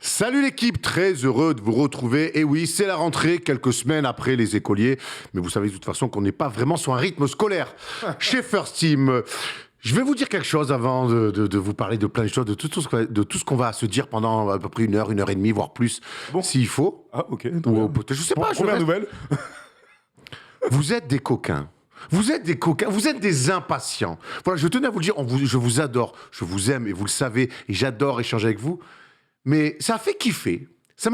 Salut l'équipe, très heureux de vous retrouver. Et oui, c'est la rentrée, quelques semaines après les écoliers. Mais vous savez de toute façon qu'on n'est pas vraiment sur un rythme scolaire chez First Team. Je vais vous dire quelque chose avant de vous parler de plein de choses, de tout ce qu'on va se dire pendant à peu près une heure et demie, voire plus, s'il faut. Ah, ok. Ou peut-être, je sais pas. Première nouvelle. Vous êtes des coquins. Vous êtes des coquins, vous êtes des impatients. Voilà, je tenais à vous le dire, je vous adore, je vous aime et vous le savez, et j'adore échanger avec vous. Mais ça m'a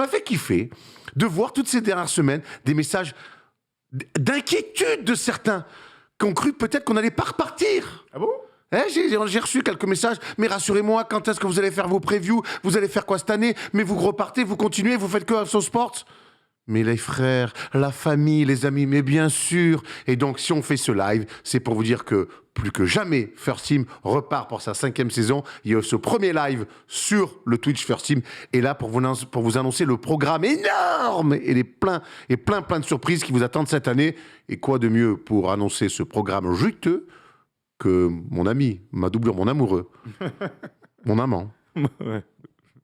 fait kiffer de voir toutes ces dernières semaines des messages d'inquiétude de certains qui ont cru peut-être qu'on n'allait pas repartir. Ah bon? J'ai reçu quelques messages, mais rassurez-moi, quand est-ce que vous allez faire vos previews? Vous allez faire quoi cette année? Mais vous repartez, vous continuez, vous faites que After Sports? Mais les frères, la famille, les amis, mais bien sûr. Et donc, si on fait ce live, c'est pour vous dire que plus que jamais, First Team repart pour sa 5e saison. Il y a ce premier live sur le Twitch First Team. Et là, pour vous annoncer le programme énorme et plein de surprises qui vous attendent cette année. Et quoi de mieux pour annoncer ce programme juteux que mon ami, ma doublure, mon amoureux, mon amant, Ouais.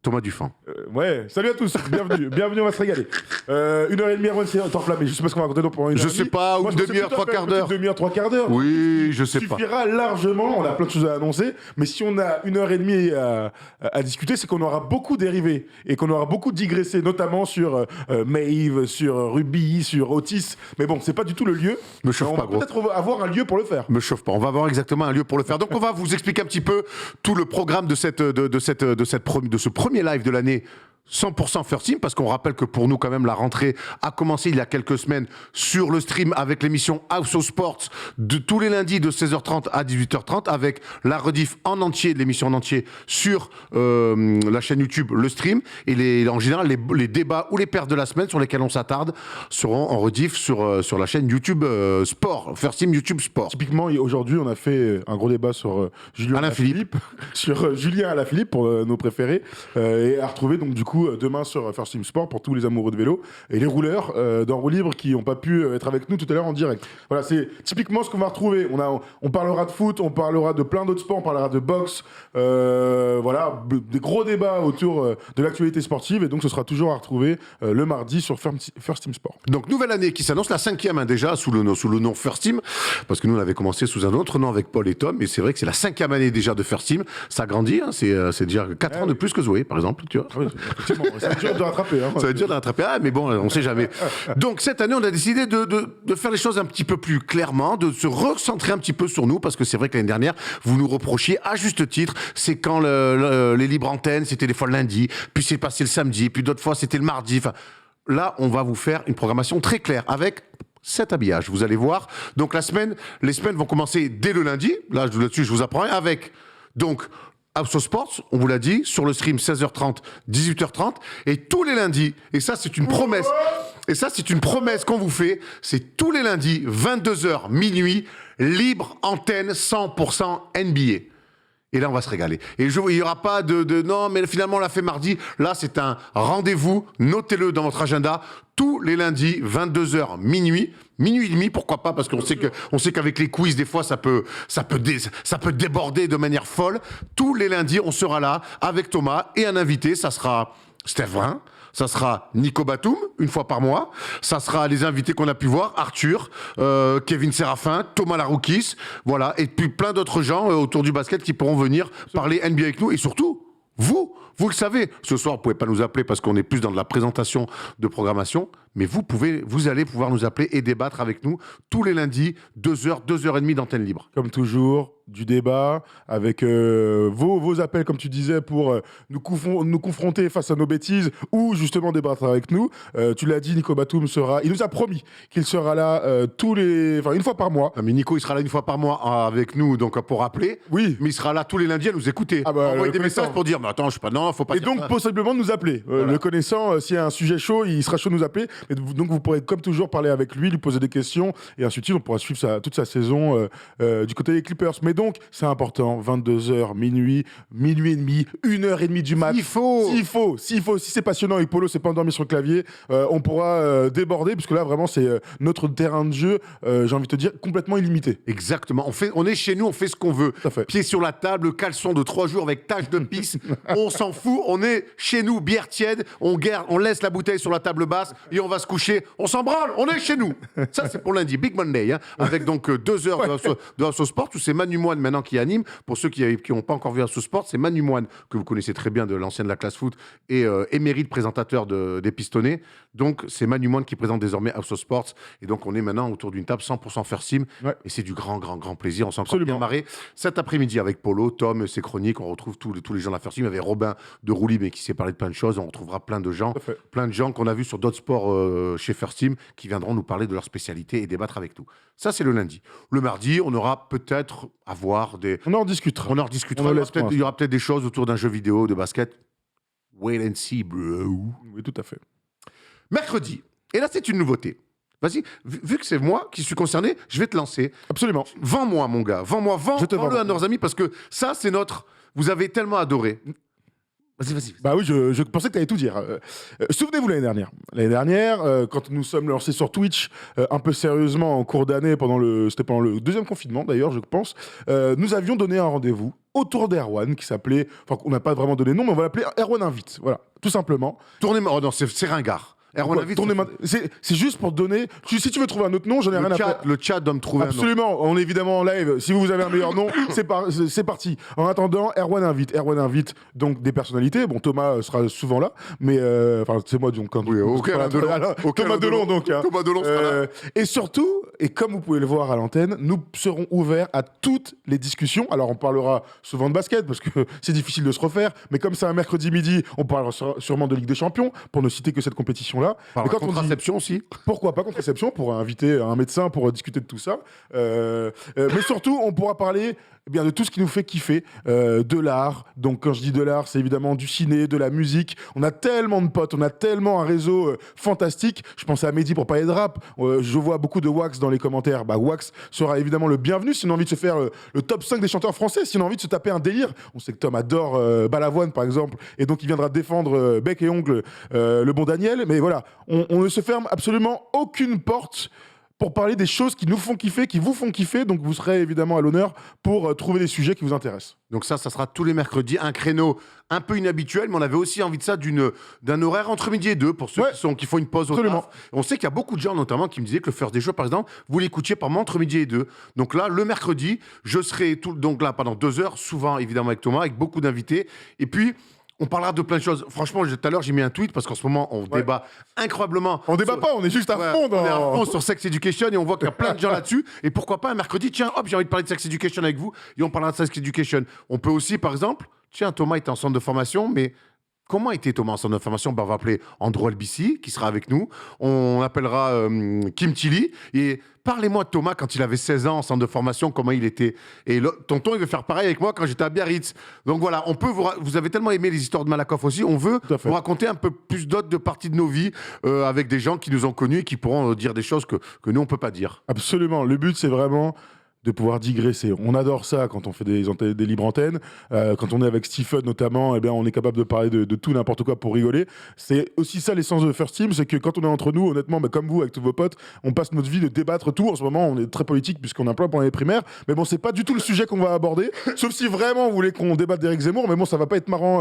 Thomas Dufan. Ouais, salut à tous, bienvenue, on va se régaler. 1h30 avant de t'enflammer, je sais pas ce qu'on va raconter pendant une heure. Je sais pas, ou une demi-heure, 3/4 d'heure. Une demi-heure, 3/4 d'heure. Oui, je sais pas. Suffira largement, on a plein de choses à annoncer, mais si on a 1h30 à discuter, c'est qu'on aura beaucoup dérivé et qu'on aura beaucoup digressé, notamment sur Maeve, sur Ruby, sur Otis. Mais bon, c'est pas du tout le lieu. Me chauffe on pas, va gros. peut-être avoir un lieu pour le faire. Me chauffe pas. On va avoir exactement un lieu pour le faire. Donc, on va vous expliquer un petit peu tout le programme de ce premier live de l'année. 100% First Team, parce qu'on rappelle que pour nous, quand même, la rentrée a commencé il y a quelques semaines sur le stream avec l'émission House of Sports de tous les lundis de 16h30 à 18h30 avec la rediff en entier de l'émission en entier sur la chaîne YouTube, le stream. Et en général, les débats ou les pertes de la semaine sur lesquels on s'attarde seront en rediff sur la chaîne YouTube Sport, First Team YouTube Sport. Typiquement, aujourd'hui, on a fait un gros débat sur Julien Alaphilippe. sur Julien Alaphilippe, pour nos préférés, et à retrouver donc du coup demain sur First Team Sport pour tous les amoureux de vélo et les rouleurs dans Roue Libre qui n'ont pas pu être avec nous tout à l'heure en direct. Voilà, c'est typiquement ce qu'on va retrouver. On parlera de foot, on parlera de plein d'autres sports, on parlera de boxe, voilà, des gros débats autour de l'actualité sportive, et donc ce sera toujours à retrouver le mardi sur First Team Sport. Donc, nouvelle année qui s'annonce, la 5e déjà, sous le nom First Team, parce que nous, on avait commencé sous un autre nom avec Paul et Tom, et c'est vrai que c'est la 5e année déjà de First Team. Ça grandit, hein, c'est déjà 4 ans de plus que Zoé, par exemple, tu vois. Ah oui, effectivement, ça va être dur de rattraper. Hein. Ça va être dur de rattraper, mais bon, on sait jamais. Donc, cette année, on a décidé de faire les choses un petit peu plus clairement, de se recentrer un petit peu sur nous, parce que c'est vrai que l'année dernière, vous nous reprochiez, à juste titre, c'est quand les libres antennes, c'était des fois le lundi, puis c'est passé le samedi, puis d'autres fois, c'était le mardi. Enfin, là, on va vous faire une programmation très claire avec cet habillage. Vous allez voir. Donc, les semaines vont commencer dès le lundi. Là-dessus, je vous apprends rien. Avec, donc, House of Sports, on vous l'a dit, sur le stream 16h30, 18h30. Et tous les lundis, et ça, c'est une promesse. Et ça, c'est une promesse qu'on vous fait. C'est tous les lundis, 22h, minuit, libre antenne 100% NBA. Et là, on va se régaler. Et il n'y aura pas non, mais finalement, on l'a fait mardi. Là, c'est un rendez-vous. Notez-le dans votre agenda. Tous les lundis, 22h, minuit et demi, pourquoi pas, parce qu'on sait qu'avec les quiz, des fois, ça peut déborder de manière folle. Tous les lundis, on sera là avec Thomas et un invité. Ça sera Steph Brun. Ça sera Nico Batum, une fois par mois. Ça sera les invités qu'on a pu voir, Arthur, Kevin Séraphin, Thomas Laroukis, voilà, et puis plein d'autres gens autour du basket qui pourront venir parler NBA avec nous. Et surtout, vous le savez, ce soir, vous ne pouvez pas nous appeler parce qu'on est plus dans de la présentation de programmation, mais vous allez pouvoir nous appeler et débattre avec nous tous les lundis, 2h, 2h30 d'antenne libre. Comme toujours, du débat, avec vos appels, comme tu disais, pour nous confronter face à nos bêtises ou justement débattre avec nous. Tu l'as dit, Nico Batum il nous a promis qu'il sera là une fois par mois. Mais Nico, il sera là une fois par mois avec nous, donc pour appeler. Oui. Mais il sera là tous les lundis à nous écouter. Envoyer des messages pour dire, mais attends, je suis pas, non, faut pas et dire donc, ça. possiblement, nous appeler. Voilà. Le connaissant, s'il y a un sujet chaud, il sera chaud de nous appeler. Et donc, vous pourrez, comme toujours, parler avec lui, lui poser des questions, et ainsi de suite. On pourra suivre toute sa saison du côté des Clippers. Mais Donc, c'est important, 22h, minuit, minuit et demi, 1h30 du mat. Il faut. Si c'est passionnant et Polo s'est pas endormi sur le clavier, on pourra déborder, parce que là, vraiment, c'est notre terrain de jeu, j'ai envie de te dire, complètement illimité. Exactement. On est chez nous, on fait ce qu'on veut. Tout à fait. Pied sur la table, caleçon de 3 jours avec tache de pisse. On s'en fout. On est chez nous, bière tiède. On laisse la bouteille sur la table basse et on va se coucher. On s'en branle. On est chez nous. Ça, c'est pour lundi. Big Monday. Hein, avec donc 2 heures de House of Sport où c'est Manu Moine maintenant qui anime. Pour ceux qui n'ont pas encore vu House of Sport, c'est Manu Moine que vous connaissez très bien de l'ancienne de la classe foot et émérite présentateur des Pistonnets. Donc, c'est Manu Moine qui présente désormais House of Sports. Et donc, on est maintenant autour d'une table 100% First Team. Ouais. Et c'est du grand plaisir. On s'en encore bien marré. Cet après-midi, avec Polo, Tom, ses chroniques, on retrouve tous les gens de la First Team. Il y avait Robin de Roulis, mais qui s'est parlé de plein de choses. On retrouvera plein de gens qu'on a vus sur d'autres sports chez First Team qui viendront nous parler de leur spécialité et débattre avec nous. Ça, c'est le lundi. Le mardi, on aura peut-être à voir des... On en discutera. Il y aura peut-être des choses autour d'un jeu vidéo, de basket. Wait and see, bro. Oui, tout à fait. Mercredi. Et là, c'est une nouveauté. Vas-y, vu que c'est moi qui suis concerné, je vais te lancer. Absolument. Vends-moi, mon gars. Vends-le à nos amis parce que ça, c'est notre... Vous avez tellement adoré. Vas-y. Bah oui, je pensais que tu allais tout dire. Souvenez-vous l'année dernière. L'année dernière, quand nous sommes lancés sur Twitch, un peu sérieusement en cours d'année, c'était pendant le deuxième confinement d'ailleurs, je pense, nous avions donné un rendez-vous autour d'Erwan qui s'appelait... Enfin, on n'a pas vraiment donné de nom, mais on va l'appeler Erwan Invite. Voilà, tout simplement. Tournez-moi... Oh non, c'est ringard. Erwan Invite, c'est juste pour te donner... Si tu veux trouver un autre nom, j'en ai rien à faire. Le chat doit me trouver Absolument, un nom. On est évidemment en live. Si vous avez un meilleur nom, c'est parti. En attendant, Erwan Invite donc des personnalités. Bon, Thomas sera souvent là, mais... Enfin, c'est moi, donc... Quand Thomas Delon, donc. Thomas Delon sera là. Et surtout, et comme vous pouvez le voir à l'antenne, nous serons ouverts à toutes les discussions. Alors, on parlera souvent de basket, parce que c'est difficile de se refaire, mais comme c'est un mercredi midi, on parlera sûrement de Ligue des Champions, pour ne citer que cette compétition-là. Par la contraception aussi. Pourquoi pas contraception, pour inviter un médecin pour discuter de tout ça. Mais surtout, on pourra parler de tout ce qui nous fait kiffer, de l'art. Donc quand je dis de l'art, c'est évidemment du ciné, de la musique. On a tellement de potes, on a tellement un réseau fantastique. Je pense à Mehdi pour parler de rap. Je vois beaucoup de Wax dans les commentaires. Wax sera évidemment le bienvenu si on a envie de se faire le top 5 des chanteurs français, si on a envie de se taper un délire. On sait que Tom adore Balavoine par exemple, et donc il viendra défendre bec et ongle le bon Daniel. Mais voilà, on ne se ferme absolument aucune porte pour parler des choses qui nous font kiffer, qui vous font kiffer. Donc vous serez évidemment à l'honneur pour trouver des sujets qui vous intéressent. Donc ça sera tous les mercredis, un créneau un peu inhabituel, mais on avait aussi envie de ça d'un horaire entre midi et 2 pour ceux qui font une pause au taf. On sait qu'il y a beaucoup de gens notamment qui me disaient que le First des Shows, par exemple, vous l'écoutiez par moment entre midi et 2. Donc là, le mercredi, je serai donc là pendant 2 heures, souvent évidemment avec Thomas, avec beaucoup d'invités. Et puis... on parlera de plein de choses. Franchement, tout à l'heure, j'ai mis un tweet parce qu'en ce moment, on débat incroyablement. On débat pas, on est juste à fond dans... On est à fond sur Sex Education et on voit qu'il y a plein de gens là-dessus. Et pourquoi pas un mercredi, tiens, hop, j'ai envie de parler de Sex Education avec vous et on parlera de Sex Education. On peut aussi, par exemple, tiens, Thomas était en centre de formation, mais... comment était Thomas en centre de formation? On va appeler Andrew Albici, qui sera avec nous. On appellera Kim Tilly. Et parlez-moi de Thomas quand il avait 16 ans en centre de formation, comment il était. Et tonton, il veut faire pareil avec moi quand j'étais à Biarritz. Donc voilà, on peut vous avez tellement aimé les histoires de Malakoff aussi, on veut vous raconter un peu plus d'autres de parties de nos vies avec des gens qui nous ont connus et qui pourront dire des choses que nous, on ne peut pas dire. Absolument. Le but, c'est vraiment... de pouvoir digresser. On adore ça quand on fait des libres antennes. Quand on est avec Stephen notamment, on est capable de parler de tout n'importe quoi pour rigoler. C'est aussi ça l'essence de First Team, c'est que quand on est entre nous, honnêtement, comme vous, avec tous vos potes, on passe notre vie de débattre tout. En ce moment, on est très politique puisqu'on est en plein pendant les primaires. Mais bon, c'est pas du tout le sujet qu'on va aborder. Sauf si vraiment vous voulez qu'on débatte d'Éric Zemmour. Mais bon, ça va pas être marrant.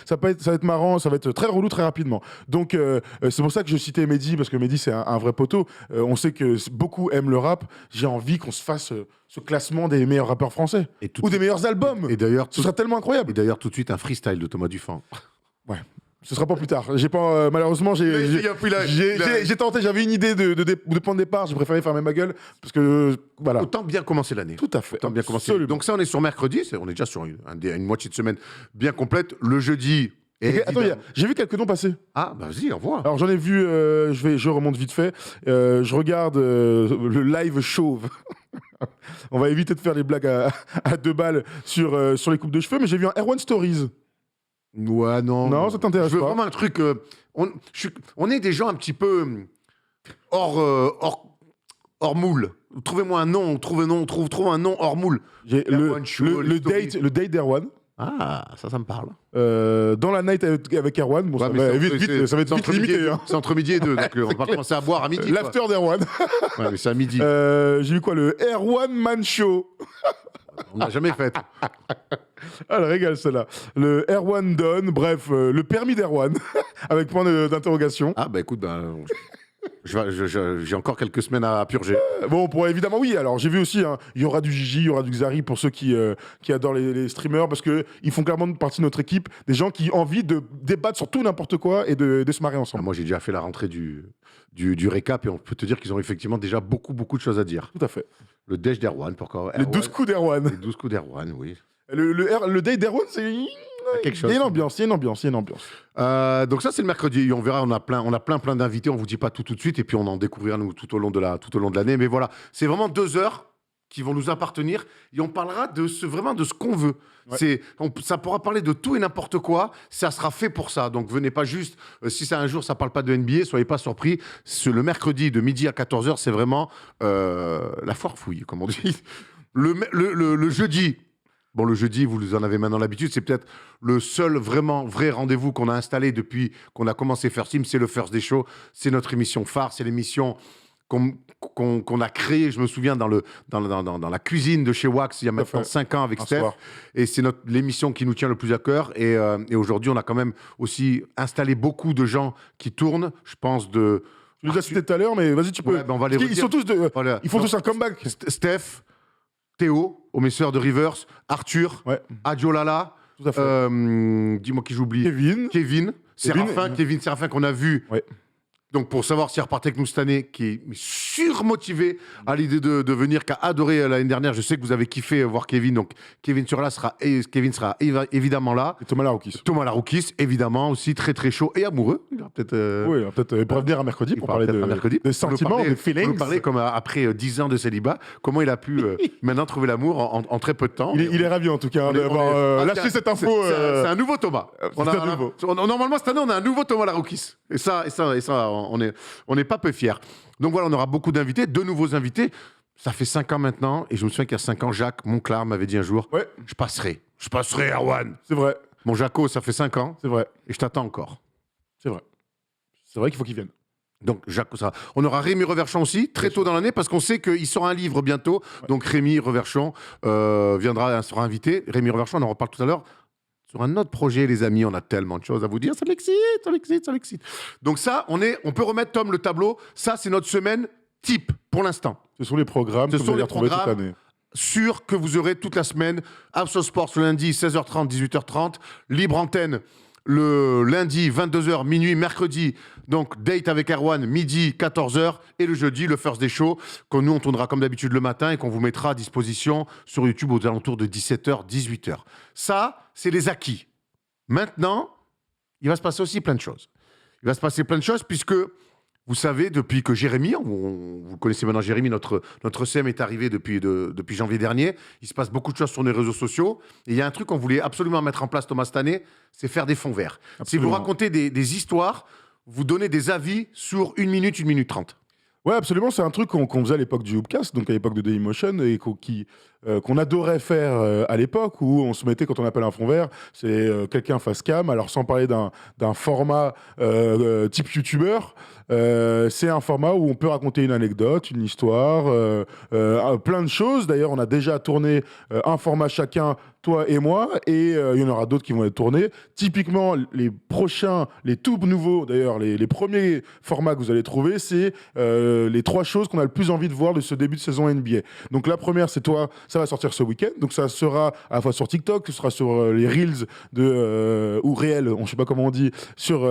Ça va être marrant. Ça va être très relou très rapidement. Donc, c'est pour ça que je citais Mehdi, parce que Mehdi, c'est un vrai poteau. On sait que beaucoup aiment le rap. J'ai envie qu'on se fasse... ce classement des meilleurs rappeurs français ou des meilleurs albums. Et d'ailleurs, ce sera tellement incroyable. Et d'ailleurs, tout de suite, un freestyle de Thomas Dufan. Ouais. Ce sera pas plus tard. J'ai pas malheureusement j'ai tenté. J'avais une idée de point de départ. J'ai préféré fermer ma gueule parce que voilà. Autant bien commencer l'année. Tout à fait. Autant bien commencer. Donc ça, on est sur mercredi. On est déjà sur une moitié de semaine bien complète. Le jeudi. Attends, j'ai vu quelques noms passer. Ah, bah vas-y, envoie. Alors j'en ai vu, je remonte vite fait. Je regarde le live chauve. On va éviter de faire les blagues à 2 balles sur les coupes de cheveux, mais j'ai vu un Erwan Stories. Ouais, non. Non, ça t'intéresse pas. Vraiment un truc... on est des gens un petit peu hors moule. trouvez-moi un nom, trouve un nom hors moule. J'ai Erwan Chou, le date d'Erwan. Ah, ça me parle. Dans la night avec Erwan, bon, Ouais, ça mais va c'est- vite, c'est- ça va être c'est vite entre midi limité. et- Hein. C'est entre midi et deux, donc on va commencer à boire à midi. quoi. L'after d'Erwan. Ouais, mais c'est à midi. J'ai vu quoi, le Erwan Man Show. On n'a jamais fait. Ah, le régal, celle-là. Le Erwan Don, bref, le permis d'Erwan, avec point d'interrogation. Ah, bah écoute, j'ai encore quelques semaines à purger. Bon, pour évidemment, oui. Alors, j'ai vu aussi, hein, il y aura du Gigi, il y aura du Xari pour ceux qui adorent les streamers, parce qu'ils font clairement partie de notre équipe. Des gens qui ont envie de débattre sur tout n'importe quoi et de se marrer Ah, ensemble. moi, j'ai déjà fait la rentrée du récap et on peut te dire qu'ils ont effectivement déjà beaucoup de choses à dire. Tout à fait. Le Dej d'Erwan, pourquoi Les 12 coups d'Erwan. Les 12 coups d'Erwan, oui. Le date d'Erwan, c'est. Quelque chose. Il y a une ambiance. Donc ça c'est le mercredi et on verra, on a plein d'invités, on vous dit pas tout de suite et puis on en découvrira nous tout au long de l'année, mais voilà, c'est vraiment 2 heures qui vont nous appartenir et on parlera vraiment de ce qu'on veut. Ouais. Ça pourra parler de tout et n'importe quoi, ça sera fait pour ça. Donc venez pas juste, si c'est un jour ça parle pas de NBA, soyez pas surpris. Le mercredi de midi à 14h, c'est vraiment la foire fouille, comme on dit. Le jeudi. Bon, le jeudi, vous en avez maintenant l'habitude, c'est peut-être le seul vraiment vrai rendez-vous qu'on a installé depuis qu'on a commencé First Team, c'est le First Day Show. C'est notre émission phare, c'est l'émission qu'on a créée, je me souviens, dans la cuisine de chez Wax il y a maintenant 5 ans avec Steph. Soir. Et c'est l'émission qui nous tient le plus à cœur. Et aujourd'hui, on a quand même aussi installé beaucoup de gens qui tournent, je pense de... Tu les as cités tout à l'heure, mais vas-y, tu peux. Ouais, ben on va les Ils redire. sont tous Voilà. Ils font Donc, tous un comeback. Steph, Théo, au Messeur de Rivers, Arthur, Ouais, Adiolala, tout à fait. dis-moi qui j'oublie. Kevin. Kevin Séraphin qu'on a vu. Ouais. Donc pour savoir s'il repartait avec nous cette année, qui est surmotivé à l'idée de venir, qui a adoré l'année dernière. Je sais que vous avez kiffé voir Kevin. Donc Kevin sera évidemment là. Et Thomas Laroukis. Thomas Laroukis, évidemment, aussi très chaud et amoureux. Il va peut-être... Oui, peut-être il pourra venir un mercredi pour parler de sentiments, de Pour feelings. nous parler comme après 10 ans de célibat, comment il a pu maintenant trouver l'amour en très peu de temps. Il est ravi en tout cas On est- d'avoir on est- lâché tiens, cette info. C'est un nouveau Thomas. C'est un nouveau. Normalement, cette année, on a un nouveau Thomas Laroukis. Et ça, on n'est pas peu fiers. Donc voilà, on aura beaucoup d'invités, 2 nouveaux invités. Ça fait 5 ans maintenant. Et je me souviens qu'il y a 5 ans, Jacques Monclar m'avait dit un jour, Ouais, je passerai, Erwan. c'est vrai. Mon Jaco, ça fait 5 ans. C'est vrai. Et je t'attends encore. C'est vrai. C'est vrai qu'il faut qu'il vienne. Donc, Jacques, ça. On aura Rémi Reverchon aussi, très tôt dans l'année, parce qu'on sait qu'il sort un livre bientôt. Ouais. Donc, Rémi Reverchon sera invité. Rémi Reverchon, on en reparle tout à l'heure. Sur un autre projet, les amis, on a tellement de choses à vous dire. Ça m'excite. Donc ça, on peut remettre, Tom, le tableau. Ça, c'est notre semaine type, pour l'instant. Ce sont les programmes Ce que vous sont allez les retrouver toute programmes. l'année. Sûr que vous aurez toute la semaine House of Sports le lundi 16h30 18h30, libre antenne le lundi 22h minuit, mercredi donc date avec Erwan midi 14h et le jeudi le First Day Show qu'on nous on tournera comme d'habitude le matin et qu'on vous mettra à disposition sur YouTube aux alentours de 17h 18h. Ça, c'est les acquis. Maintenant, il va se passer aussi plein de choses. Il va se passer plein de choses puisque vous savez, depuis que Jérémy, vous connaissez maintenant Jérémy, notre CM est arrivé depuis janvier dernier, il se passe beaucoup de choses sur les réseaux sociaux. Et il y a un truc qu'on voulait absolument mettre en place, Thomas, cette année, c'est faire des fonds verts. Absolument. Si vous racontez des histoires, vous donnez des avis sur 1 minute 30. Ouais, absolument. C'est un truc qu'on faisait à l'époque du Hoopcast, donc à l'époque de Dailymotion, et qu'on adorait faire à l'époque, où on se mettait, quand on appelle un fond vert, c'est quelqu'un face cam. Alors, sans parler d'un format type YouTuber, c'est un format où on peut raconter une anecdote, une histoire, plein de choses. D'ailleurs, on a déjà tourné un format chacun, toi et moi, et il y en aura d'autres qui vont être tournés. Typiquement, les prochains, les tout nouveaux, d'ailleurs, les premiers formats que vous allez trouver, c'est les 3 choses qu'on a le plus envie de voir de ce début de saison NBA. Donc la première, c'est toi, ça va sortir ce week-end, donc ça sera à la fois sur TikTok, ce sera sur les Reels ou Réels, on ne sait pas comment on dit, sur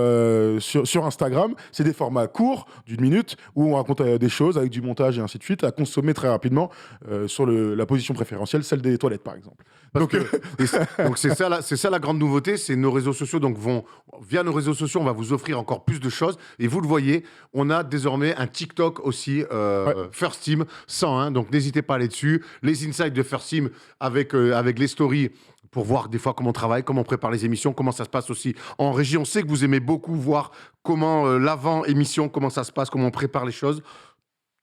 Instagram. C'est des formats courts, d'1 minute, où on raconte des choses avec du montage et ainsi de suite, à consommer très rapidement sur la position préférentielle, celle des toilettes par exemple. Donc c'est ça la grande nouveauté, c'est nos réseaux sociaux. Donc via nos réseaux sociaux, on va vous offrir encore plus de choses. Et vous le voyez, on a désormais un TikTok aussi, First Team 101. Donc n'hésitez pas à aller dessus. Les insights de First Team avec les stories pour voir des fois comment on travaille, comment on prépare les émissions, comment ça se passe aussi en régie. On sait que vous aimez beaucoup voir comment l'avant-émission, comment ça se passe, comment on prépare les choses.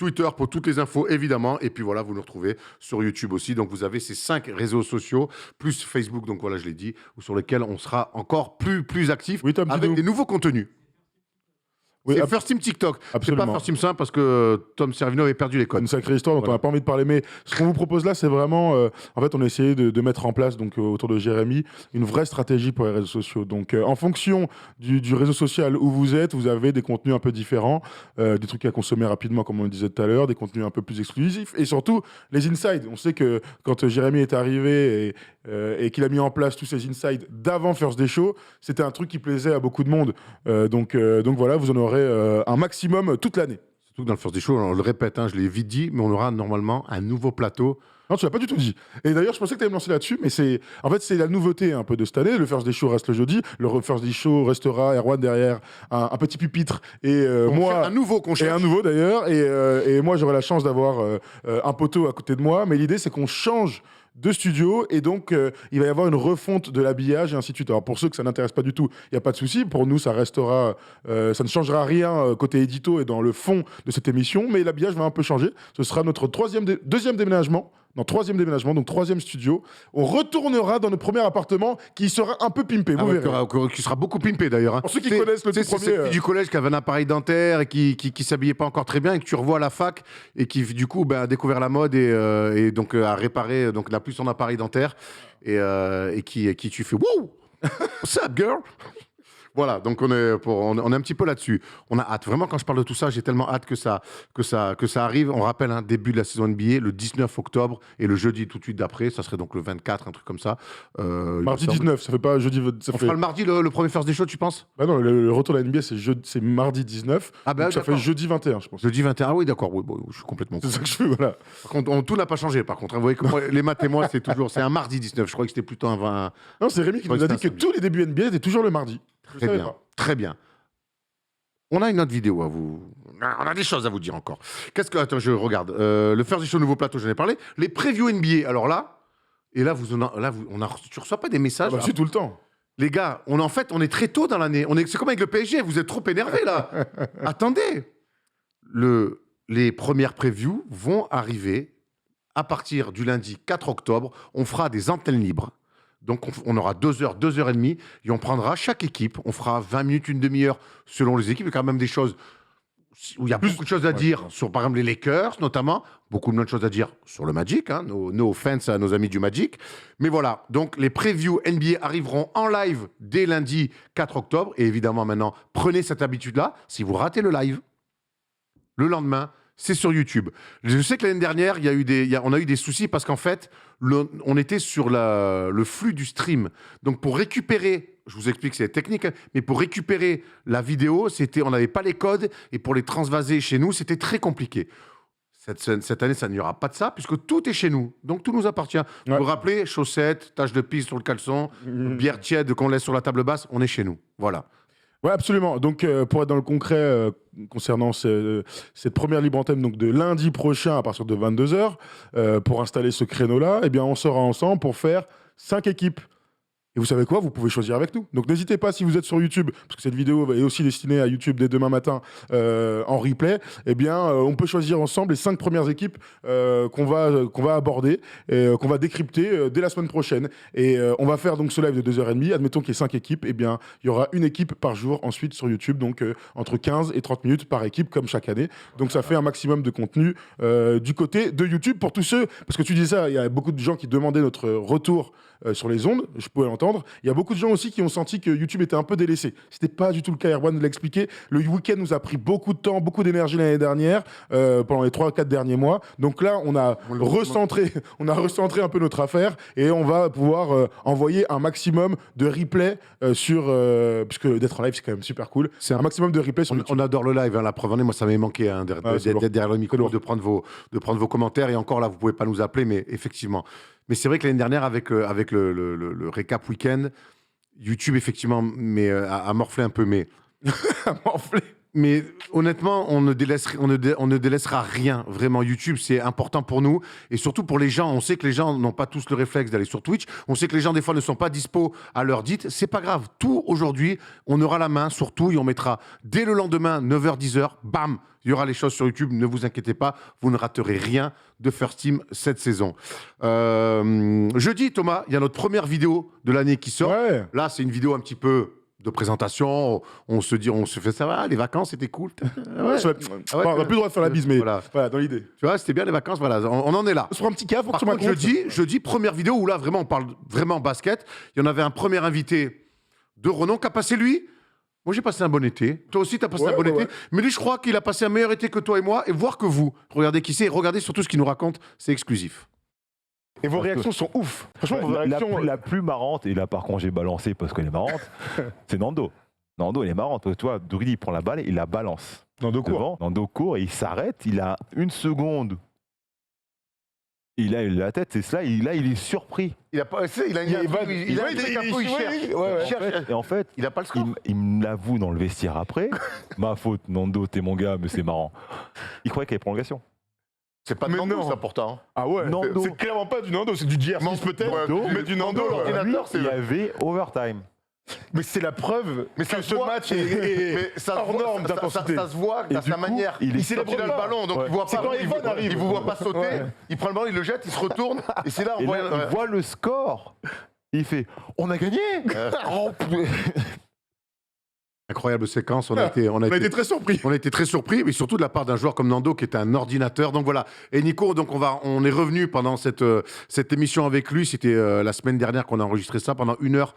Twitter pour toutes les infos, évidemment. Et puis voilà, vous nous retrouvez sur YouTube aussi. Donc vous avez ces 5 réseaux sociaux, plus Facebook, donc voilà, je l'ai dit, sur lesquels on sera encore plus actifs Oui, Tom, avec dis-nous. des nouveaux contenus. Oui, C'est First Team TikTok. C'est pas absolument. First Team 5 parce que Tom Servino avait perdu les codes. Une sacrée histoire dont Voilà. on n'a pas envie de parler. Mais ce qu'on vous propose là, c'est vraiment. En fait, on a essayé de mettre en place, donc, autour de Jérémy, une vraie stratégie pour les réseaux sociaux. Donc, en fonction du réseau social où vous êtes, vous avez des contenus un peu différents, des trucs à consommer rapidement, comme on le disait tout à l'heure, des contenus un peu plus exclusifs et surtout les insides. On sait que quand Jérémy est arrivé et qu'il a mis en place tous ces insides d'avant First Day Show, c'était un truc qui plaisait à beaucoup de monde. Donc voilà, vous en aurez un maximum toute l'année. Surtout que dans le First Day Show, on le répète, hein, je l'ai vite dit, mais on aura normalement un nouveau plateau. Non, tu l'as pas du tout dit. Et d'ailleurs, je pensais que tu allais me lancer là-dessus, mais en fait, c'est la nouveauté un peu de cette année. Le First Day Show reste le jeudi. Le First Day Show restera Erwan derrière un petit pupitre. Et moi. Un nouveau qu'on Et cherche. un nouveau d'ailleurs. Et moi, j'aurai la chance d'avoir un poteau à côté de moi. Mais l'idée, c'est qu'on change de studio et donc il va y avoir une refonte de l'habillage et ainsi de suite. Alors pour ceux que ça n'intéresse pas du tout, il n'y a pas de souci. Pour nous, ça restera, ça ne changera rien côté édito et dans le fond de cette émission, mais l'habillage va un peu changer. Ce sera notre deuxième déménagement. Troisième déménagement, donc troisième studio. On retournera dans notre premier appartement qui sera un peu pimpé, vous verrez. Qui sera beaucoup pimpé d'ailleurs. Hein. Pour ceux qui connaissent le tout C'est cette premier, fille du collège qui avait un appareil dentaire et qui s'habillait pas encore très bien et que tu revois à la fac et qui du coup a découvert la mode et donc a réparé, donc n'a plus son appareil dentaire et qui tu fais wow, what's up girl? Voilà, donc on est un petit peu là-dessus. On a hâte. Vraiment, quand je parle de tout ça, j'ai tellement hâte que ça arrive. On rappelle, hein, début de la saison NBA, le 19 octobre, et le jeudi tout de suite d'après, ça serait donc le 24, un truc comme ça. mardi 19, ça fait pas jeudi. On fera le mardi, le premier First Day Show, tu penses? Bah non, le retour de la NBA, c'est mardi 19. Ah bah, donc ça fait jeudi 21, je pense. Jeudi 21, ah oui, d'accord, oui, bon, je suis complètement C'est fou. ça que je fais, voilà. Par contre, tout n'a pas changé, par contre. Hein. Vous voyez que moi, les maths et moi, c'est un mardi 19. Je crois que c'était plutôt un 20. Non, c'est Rémi qui nous a dit que tous les débuts NBA étaient toujours le mardi. Je Très savais bien, pas. très bien. On a une autre vidéo à vous. On a des choses à vous dire encore. Attends, je regarde. Le First Day Show nouveau plateau, j'en ai parlé. Les previews NBA. Alors là, et là, tu reçois pas des messages. Ah bah si, tout le temps. Les gars, on est très tôt dans l'année. C'est comme avec le PSG. Vous êtes trop énervés là. Attendez. Les premières previews vont arriver à partir du lundi 4 octobre. On fera des antennes libres. Donc, on aura 2 heures, 2 heures et demie, et on prendra chaque équipe. On fera 20 minutes, une demi-heure selon les équipes. Il y a quand même des choses où il y a beaucoup de choses à dire sur, par exemple, les Lakers, notamment. Beaucoup de choses à dire sur le Magic. Hein, no offense à nos amis du Magic. Mais voilà. Donc, les previews NBA arriveront en live dès lundi 4 octobre. Et évidemment, maintenant, prenez cette habitude-là. Si vous ratez le live, le lendemain, c'est sur YouTube. Je sais que l'année dernière, on a eu des soucis parce qu'en fait, on était sur le flux du stream. Donc, pour récupérer, je vous explique, c'est technique, hein, mais pour récupérer la vidéo, on n'avait pas les codes et pour les transvaser chez nous, c'était très compliqué. Cette année, ça n'y aura pas de ça puisque tout est chez nous. Donc, tout nous appartient. Vous vous rappelez, chaussettes, taches de pisse sur le caleçon, bière tiède qu'on laisse sur la table basse, on est chez nous. Voilà. Ouais, absolument. Donc, pour être dans le concret concernant cette première libre antenne donc de lundi prochain à partir de 22h, pour installer ce créneau-là, eh bien, on sera ensemble pour faire 5 équipes. Et vous savez quoi? Vous pouvez choisir avec nous. Donc n'hésitez pas, si vous êtes sur YouTube, parce que cette vidéo est aussi destinée à YouTube dès demain matin en replay, eh bien, on peut choisir ensemble les 5 premières équipes qu'on va aborder, qu'on va décrypter dès la semaine prochaine. Et on va faire donc ce live de 2h30. Admettons qu'il y ait 5 équipes, eh bien, il y aura une équipe par jour ensuite sur YouTube, donc entre 15 et 30 minutes par équipe, comme chaque année. Donc ça fait un maximum de contenu du côté de YouTube pour tous ceux, parce que tu dis ça, il y a beaucoup de gens qui demandaient notre retour sur les ondes, je pouvais l'entendre. Il y a beaucoup de gens aussi qui ont senti que YouTube était un peu délaissé. C'était pas du tout le cas, Erwan l'a expliqué. Le week-end nous a pris beaucoup de temps, beaucoup d'énergie l'année dernière, pendant les 3-4 derniers mois. Donc là, on a recentré un peu notre affaire et on va pouvoir envoyer un maximum de replays puisque d'être en live, c'est quand même super cool. C'est un maximum de replays sur YouTube. On adore le live, hein, la preuve en est. Moi, ça m'est manqué hein, d'être derrière le micro, de prendre vos commentaires. Et encore là, vous pouvez pas nous appeler, mais effectivement. Mais c'est vrai que l'année dernière, avec le récap week-end, YouTube, effectivement, a morflé un peu. Mais morflé. Mais honnêtement, on ne délaissera rien. Vraiment, YouTube, c'est important pour nous. Et surtout pour les gens. On sait que les gens n'ont pas tous le réflexe d'aller sur Twitch. On sait que les gens, des fois, ne sont pas dispo à l'heure dite. C'est pas grave. Tout aujourd'hui, on aura la main sur tout et on mettra dès le lendemain, 9h, 10h, bam, il y aura les choses sur YouTube. Ne vous inquiétez pas, vous ne raterez rien de First Team cette saison. Jeudi, Thomas, il y a notre première vidéo de l'année qui sort. Ouais. Là, c'est une vidéo un petit peu de présentation, on se fait ça va, les vacances c'était cool. Ouais. On n'a plus le droit de faire la bise, mais voilà, dans l'idée. Tu vois, c'était bien les vacances, voilà, on en est là. On se prend un petit caf pour que tu Par contre, m'accroches. jeudi, première vidéo où là vraiment on parle vraiment basket. Il y en avait un premier invité de renom qui a passé lui. Moi j'ai passé un bon été. Toi aussi tu as passé un bon été. Mais lui je crois qu'il a passé un meilleur été que toi et moi et voir que vous. Regardez qui c'est et regardez surtout ce qu'il nous raconte, c'est exclusif. Et vos réactions sont ouf. Franchement, vos réactions. La plus marrante, et là par contre j'ai balancé parce qu'elle est marrante, c'est Nando. Nando, elle est marrante. Toi, Druid, il prend la balle et il la balance. Nando court. Devant. Nando court et il s'arrête. Il a une seconde. Il a la tête, c'est cela. Il est surpris. Il a pas, il a un truc un peu, il cherche. Et en fait, il a pas le score. Il me l'avoue dans le vestiaire après. Ma faute, Nando, t'es mon gars, mais c'est marrant. Il croyait qu'il y avait prolongation. C'est pas de Nando, ça pourtant. Ah ouais, Nando. c'est clairement pas du Nando, c'est du GR6 peut-être, mais du Nando. L'ordinateur, Il y avait overtime. Mais c'est la preuve que ce match mais est ça hors norme d'intensité. Ça se voit Et à du sa coup, manière. il célèbre le ballon, donc Ouais. il voit C'est pas. quand Evan arrive. Il vous voit pas sauter. Ouais. Il prend le ballon, il le jette, il se retourne. Et c'est là on Et voit. là, il voit le score. Il fait « On a gagné !» Incroyable séquence. On On a été très surpris. On a été très surpris, mais surtout de la part d'un joueur comme Nando qui est un ordinateur. Donc voilà. Et Nico, donc on est revenu pendant cette émission avec lui. C'était la semaine dernière qu'on a enregistré ça pendant 1 heure.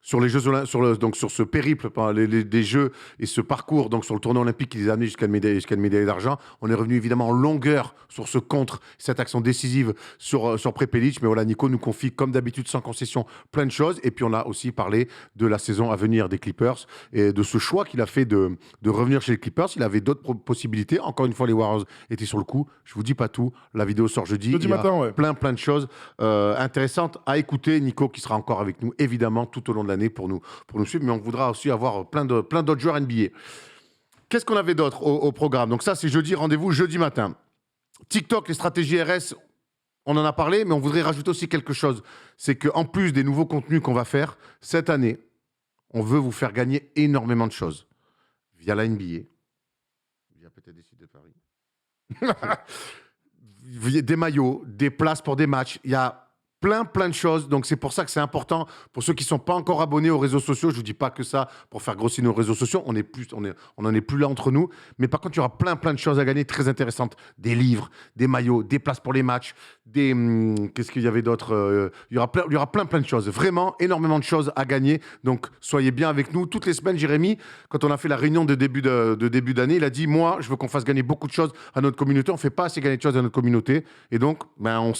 Sur les Jeux Olympiques, donc sur ce périple des Jeux et ce parcours, donc sur le tournoi olympique qui les a amenés jusqu'à une médaille d'argent, on est revenu évidemment en longueur sur ce contre, cette action décisive sur Prepelic. Mais voilà, Nico nous confie comme d'habitude sans concession plein de choses. Et puis on a aussi parlé de la saison à venir des Clippers et de ce choix qu'il a fait de revenir chez les Clippers. Il avait d'autres possibilités. Encore une fois, les Warriors étaient sur le coup. Je vous dis pas tout. La vidéo sort jeudi. Jeudi matin, ouais. Plein de choses intéressantes à écouter. Nico qui sera encore avec nous évidemment tout au long de l'année pour nous suivre, mais on voudra aussi avoir plein d'autres joueurs NBA. Qu'est-ce qu'on avait d'autre au programme? Donc ça, c'est jeudi, rendez-vous jeudi matin. TikTok, les stratégies RS, on en a parlé, mais on voudrait rajouter aussi quelque chose. C'est qu'en plus des nouveaux contenus qu'on va faire, cette année, on veut vous faire gagner énormément de choses. Via la NBA, via peut-être des sites de Paris, des maillots, des places pour des matchs. Il y a plein de choses. Donc, c'est pour ça que c'est important. Pour ceux qui ne sont pas encore abonnés aux réseaux sociaux, je ne vous dis pas que ça pour faire grossir nos réseaux sociaux. On n'en est plus là entre nous. Mais par contre, il y aura plein de choses à gagner très intéressantes. Des livres, des maillots, des places pour les matchs, qu'est-ce qu'il y avait d'autre il y aura plein de choses. Vraiment, énormément de choses à gagner. Donc, soyez bien avec nous. Toutes les semaines, Jérémy, quand on a fait la réunion de début d'année, il a dit, moi, je veux qu'on fasse gagner beaucoup de choses à notre communauté. On ne fait pas assez gagner de choses à notre communauté. Et donc, on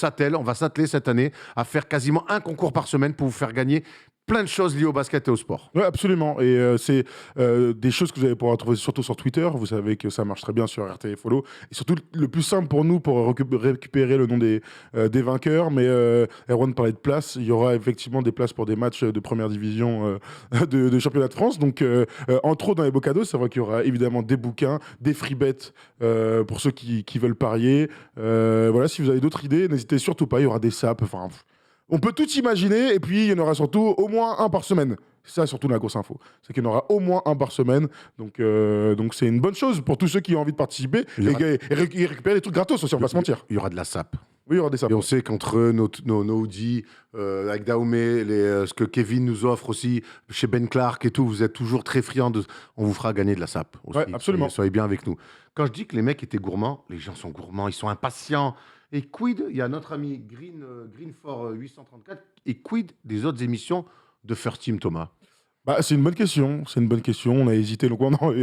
va s'atteler cette année à faire quasiment un concours par semaine pour vous faire gagner plein de choses liées au basket et au sport. Oui, absolument. Et c'est des choses que vous allez pouvoir trouver surtout sur Twitter. Vous savez que ça marche très bien sur RT Follow. Et surtout, le plus simple pour nous, pour récupérer le nom des vainqueurs. Mais Erwan parlait de places. Il y aura effectivement des places pour des matchs de première division de championnat de France. Donc, entre autres, dans les beaux cadeaux, c'est vrai qu'il y aura évidemment des bouquins, des free bets pour ceux qui veulent parier. Voilà, si vous avez d'autres idées, n'hésitez surtout pas. Il y aura des saps. Enfin, on peut tout imaginer, et puis il y en aura surtout au moins un par semaine. C'est ça surtout la grosse info. C'est qu'il y en aura au moins un par semaine. Donc c'est une bonne chose pour tous ceux qui ont envie de participer et récupérer des trucs gratos aussi, on va pas se mentir. Il y aura de la SAP. Oui, il y aura des saps. Et on sait qu'entre nos Audi, avec Dahomey, ce que Kevin nous offre aussi chez Ben Clark et tout, vous êtes toujours très friands. On vous fera gagner de la SAP aussi. Ouais, absolument. Soyez bien avec nous. Quand je dis que les mecs étaient gourmands, les gens sont gourmands, ils sont impatients. Et quid, il y a notre ami Green for 834, et quid des autres émissions de First Team, Thomas? Bah, c'est une bonne question. On a hésité longtemps.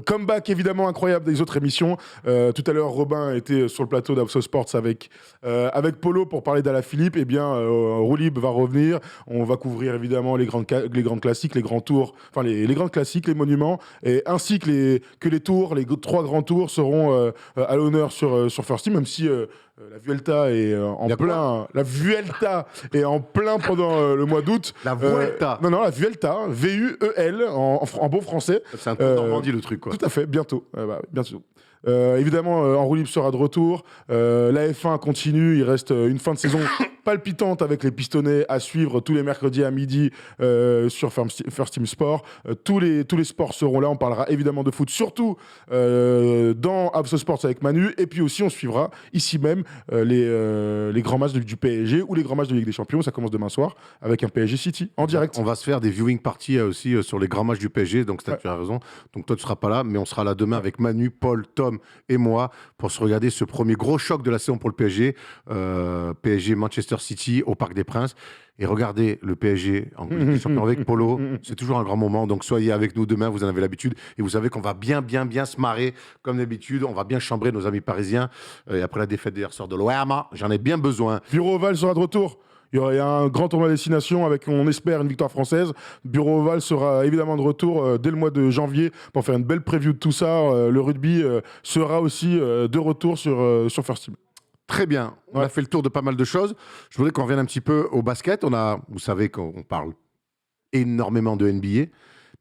Comeback évidemment incroyable des autres émissions. Tout à l'heure, Robin était sur le plateau d'Abso Sports avec Polo pour parler d'Alaphilippe. Eh bien, Roulib va revenir. On va couvrir évidemment les grands classiques, les grands tours, enfin les grands classiques, les monuments, et ainsi que les tours, les 3 grands tours seront à l'honneur sur First Team, même si la Vuelta est en plein. La Vuelta est en plein pendant le mois d'août. La Vuelta. Non, la Vuelta, VUEL en bon français. C'est un peu Normandie le truc, quoi. Tout à fait, bientôt. Bientôt. Évidemment, Enroue Libre sera de retour. La F1 continue. Il reste une fin de saison palpitante avec les pistonnets à suivre tous les mercredis à midi sur First Team Sport. Tous les sports seront là. On parlera évidemment de foot, surtout dans Abso Sports avec Manu. Et puis aussi, on suivra ici même les grands matchs du PSG ou les grands matchs de Ligue des Champions. Ça commence demain soir avec un PSG City en direct. On va se faire des viewing parties aussi sur les grands matchs du PSG. Donc, tu as raison. Donc, toi, tu ne seras pas là, mais on sera là demain avec Manu, Paul, Tom et moi pour se regarder ce premier gros choc de la saison pour le PSG. PSG Manchester City au Parc des Princes. Et regardez le PSG en Ligue des Champions avec Polo. C'est toujours un grand moment. Donc, soyez avec nous demain. Vous en avez l'habitude. Et vous savez qu'on va bien se marrer comme d'habitude. On va bien chambrer nos amis parisiens. Et après la défaite des sœurs de l'OM, j'en ai bien besoin. Bureau Oval sera de retour. Il y a un grand tournoi à destination avec, on espère, une victoire française. Bureau Oval sera évidemment de retour dès le mois de janvier pour faire une belle preview de tout ça. Le rugby sera aussi de retour sur First Team. Très bien. On a fait le tour de pas mal de choses. Je voudrais qu'on revienne un petit peu au basket. Vous savez qu'on parle énormément de NBA.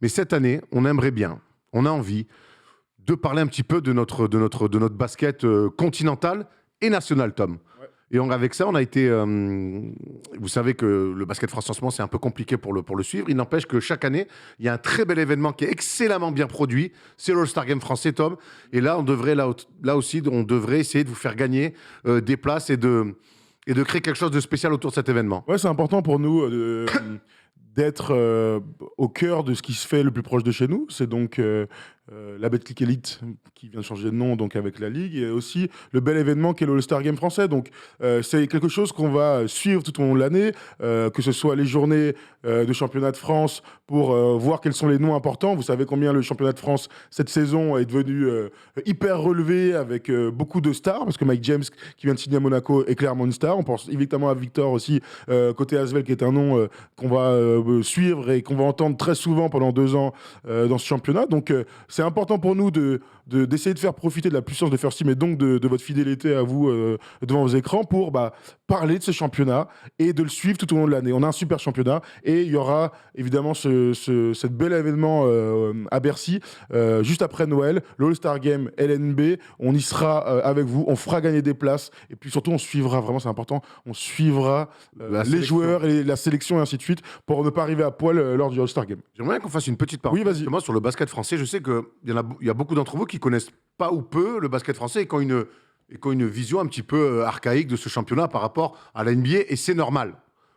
Mais cette année, on aimerait bien, on a envie de parler un petit peu de notre basket continental et national, Tom. Et avec ça, on a été... vous savez que le basket français en ce moment, c'est un peu compliqué pour le suivre. Il n'empêche que chaque année, il y a un très bel événement qui est excellemment bien produit. C'est l'All-Star Game français, Tom. Et là, là aussi, on devrait essayer de vous faire gagner des places et de créer quelque chose de spécial autour de cet événement. Ouais, c'est important pour nous d'être au cœur de ce qui se fait le plus proche de chez nous. C'est donc la Betclic Elite qui vient de changer de nom donc avec la Ligue, et aussi le bel événement qu'est le All-Star Game français. Donc c'est quelque chose qu'on va suivre tout au long de l'année, que ce soit les journées de championnat de France pour voir quels sont les noms importants. Vous savez combien le championnat de France cette saison est devenu hyper relevé avec beaucoup de stars, parce que Mike James qui vient de signer à Monaco est clairement une star. On pense évidemment à Victor aussi, côté Asvel, qui est un nom qu'on va suivre et qu'on va entendre très souvent pendant 2 ans dans ce championnat. Donc c'est important pour nous d'essayer de faire profiter de la puissance de First Team et donc de votre fidélité à vous devant vos écrans pour parler de ce championnat et de le suivre tout au long de l'année. On a un super championnat et il y aura évidemment cet bel événement à Bercy juste après Noël, le All-Star Game LNB. On y sera avec vous, on fera gagner des places et puis surtout on suivra, vraiment c'est important, on suivra les joueurs et la sélection et ainsi de suite pour ne pas arriver à poil lors du All-Star Game. J'aimerais qu'on fasse une petite parenthèse. Oui, vas-y. Moi, sur le basket français, je sais qu'il y a beaucoup d'entre vous qui connaissent pas ou peu le basket français et qui ont une vision un petit peu archaïque de ce championnat par rapport à la NBA, et c'est normal.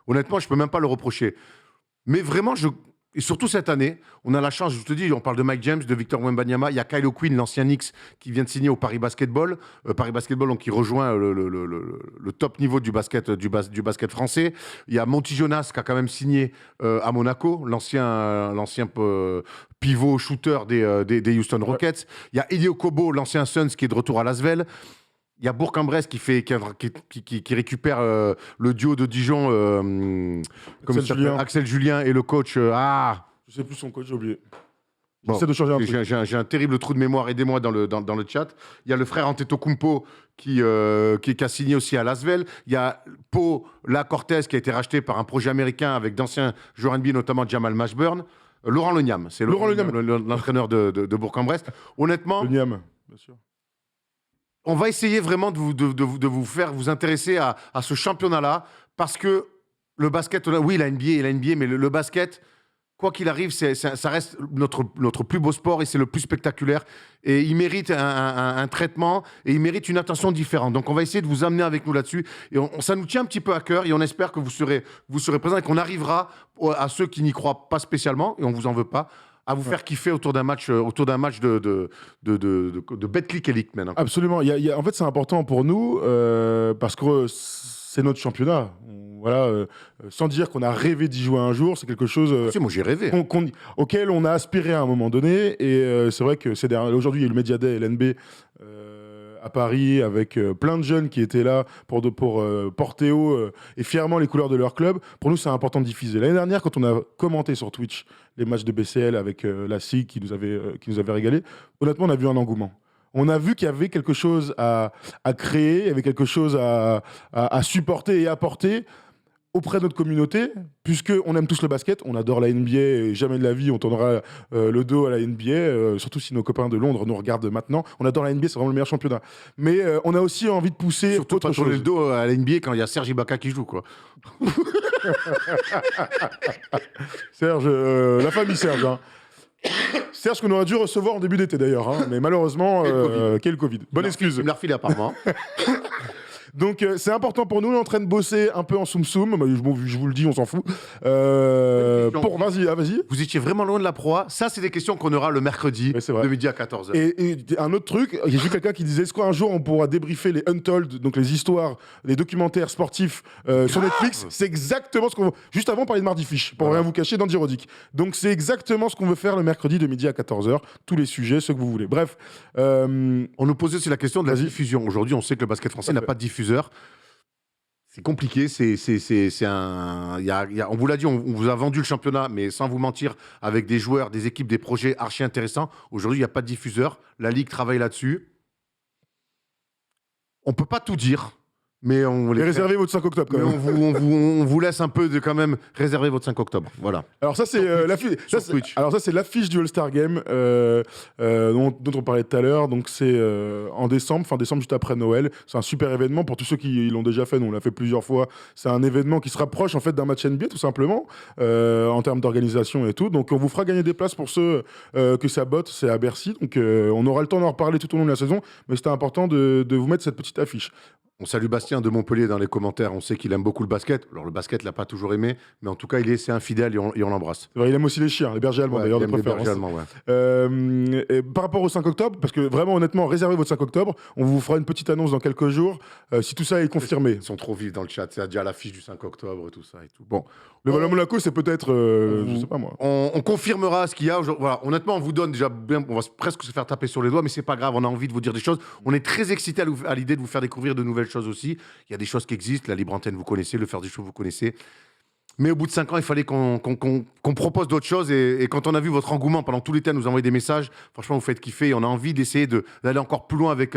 Honnêtement, je peux même pas le reprocher. Mais vraiment, et surtout cette année, on a la chance, je te dis, on parle de Mike James, de Victor Wembanyama, il y a Kyle O'Quinn, l'ancien Knicks, qui vient de signer au Paris Basketball. Paris Basketball, donc, qui rejoint le top niveau du basket français. Il y a Monty Jonas, qui a quand même signé à Monaco, l'ancien pivot shooter des Houston Rockets. Il y a Elie Okobo, l'ancien Suns, qui est de retour à Lasvel. Il y a Bourg-en-Bresse qui récupère le duo de Dijon, Axel Julien et le coach. Je sais plus son coach, j'ai oublié. Bon, j'essaie de changer un truc. J'ai un terrible trou de mémoire, aidez-moi dans le chat. Il y a le frère Antetokounmpo qui a signé aussi à Lasvel. Il y a Pau Cortez qui a été racheté par un projet américain avec d'anciens joueurs NBA, notamment Jamal Mashburn. Laurent Leniam, c'est l'entraîneur de Bourg-en-Bresse. Honnêtement, Leniam, bien sûr. On va essayer vraiment de vous faire vous intéresser à ce championnat-là, parce que le basket, oui, la NBA, mais le basket, quoi qu'il arrive, ça reste notre plus beau sport et c'est le plus spectaculaire. Et il mérite un traitement et il mérite une attention différente. Donc, on va essayer de vous amener avec nous là-dessus. Et ça nous tient un petit peu à cœur et on espère que vous serez présents et qu'on arrivera à ceux qui n'y croient pas spécialement, et on ne vous en veut pas, à vous faire kiffer autour d'un match de Betclic Elite maintenant. Absolument. En fait, c'est important pour nous parce que c'est notre championnat. Voilà, sans dire qu'on a rêvé d'y jouer un jour, c'est quelque chose moi j'ai rêvé. Auquel on a aspiré à un moment donné. Et c'est vrai que aujourd'hui, il y a eu le Media Day LNB à Paris avec plein de jeunes qui étaient là pour porter haut et fièrement les couleurs de leur club. Pour nous, c'est important de diffuser. L'année dernière, quand on a commenté sur Twitch les matchs de BCL avec la SIG qui nous avait régalé, honnêtement, on a vu un engouement. On a vu qu'il y avait quelque chose à créer, il y avait quelque chose à supporter et apporter auprès de notre communauté, puisqu'on aime tous le basket, on adore la NBA et jamais de la vie on tournera le dos à la NBA, surtout si nos copains de Londres nous regardent maintenant. On adore la NBA, c'est vraiment le meilleur championnat. Mais on a aussi envie de pousser Surtout autre pas tourner le chose. dos à la NBA quand il y a Serge Ibaka qui joue, quoi. Serge, la famille Serge. Hein. Serge qu'on aurait dû recevoir en début d'été d'ailleurs, hein, mais malheureusement, quel Covid. Bonne excuse. Il me l'a refilé apparemment. Donc c'est important pour nous, on est en train de bosser un peu en soum-soum, je vous le dis, on s'en fout. Vas-y. Vous étiez vraiment loin de la proie. Ça, c'est des questions qu'on aura le mercredi Ouais, c'est vrai. de midi à 14h. Et un autre truc, j'ai vu quelqu'un qui disait, est-ce qu'un jour on pourra débriefer les Untold, donc les histoires, les documentaires sportifs sur Netflix? C'est exactement ce qu'on veut. Juste avant, on parlait de Mardi Fish, pour rien vous cacher, d'Andy Roddick. Donc c'est exactement ce qu'on veut faire le mercredi de midi à 14h. Tous les sujets, ceux que vous voulez. Bref. On nous posait aussi la question de la Vas-y. diffusion. Aujourd'hui, on sait que le basket français n'a pas de diffuseur. C'est compliqué. On vous l'a dit, on vous a vendu le championnat, mais sans vous mentir, avec des joueurs, des équipes, des projets archi intéressants. Aujourd'hui, il n'y a pas de diffuseur. La Ligue travaille là-dessus. On ne peut pas tout dire. Mais on Et réservez votre 5 octobre quand Mais même. on vous laisse un peu de quand même réserver votre 5 octobre. Voilà. Alors ça c'est l'affiche. Alors ça c'est l'affiche du All-Star Game dont on parlait tout à l'heure. Donc c'est en décembre, fin décembre, juste après Noël. C'est un super événement pour tous ceux qui l'ont déjà fait. Nous on l'a fait plusieurs fois. C'est un événement qui se rapproche en fait d'un match NBA tout simplement en termes d'organisation et tout. Donc on vous fera gagner des places pour ceux que ça botte. C'est à Bercy. Donc on aura le temps d'en reparler tout au long de la saison. Mais c'était important de vous mettre cette petite affiche. On salue Bastien de Montpellier dans les commentaires. On sait qu'il aime beaucoup le basket. Alors, le basket, il l'a pas toujours aimé. Mais en tout cas, c'est un fidèle et on l'embrasse. Il aime aussi les chiens, les bergers allemands Ouais, d'ailleurs il de aime les préférence. bergers allemands, ouais. Et par rapport au 5 octobre, parce que vraiment honnêtement, réservez votre 5 octobre. On vous fera une petite annonce dans quelques jours si tout ça est confirmé. Ils sont trop vifs dans le chat. C'est déjà l'affiche du 5 octobre et tout ça. Et tout. Bon. Le Valais Monaco, c'est peut-être, je sais pas moi. On confirmera ce qu'il y a aujourd'hui. Voilà. Honnêtement, on vous donne déjà bien. On va presque se faire taper sur les doigts, mais c'est pas grave. On a envie de vous dire des choses. On est très excités à l'idée de vous faire découvrir de nouvelles choses aussi. Il y a des choses qui existent. La libre antenne, vous connaissez. Le faire du show, vous connaissez. Mais au bout de 5 ans, il fallait qu'on propose d'autres choses. Et quand on a vu votre engouement pendant tout l'été à nous envoyer des messages, franchement, vous faites kiffer. Et on a envie d'essayer d'aller encore plus loin avec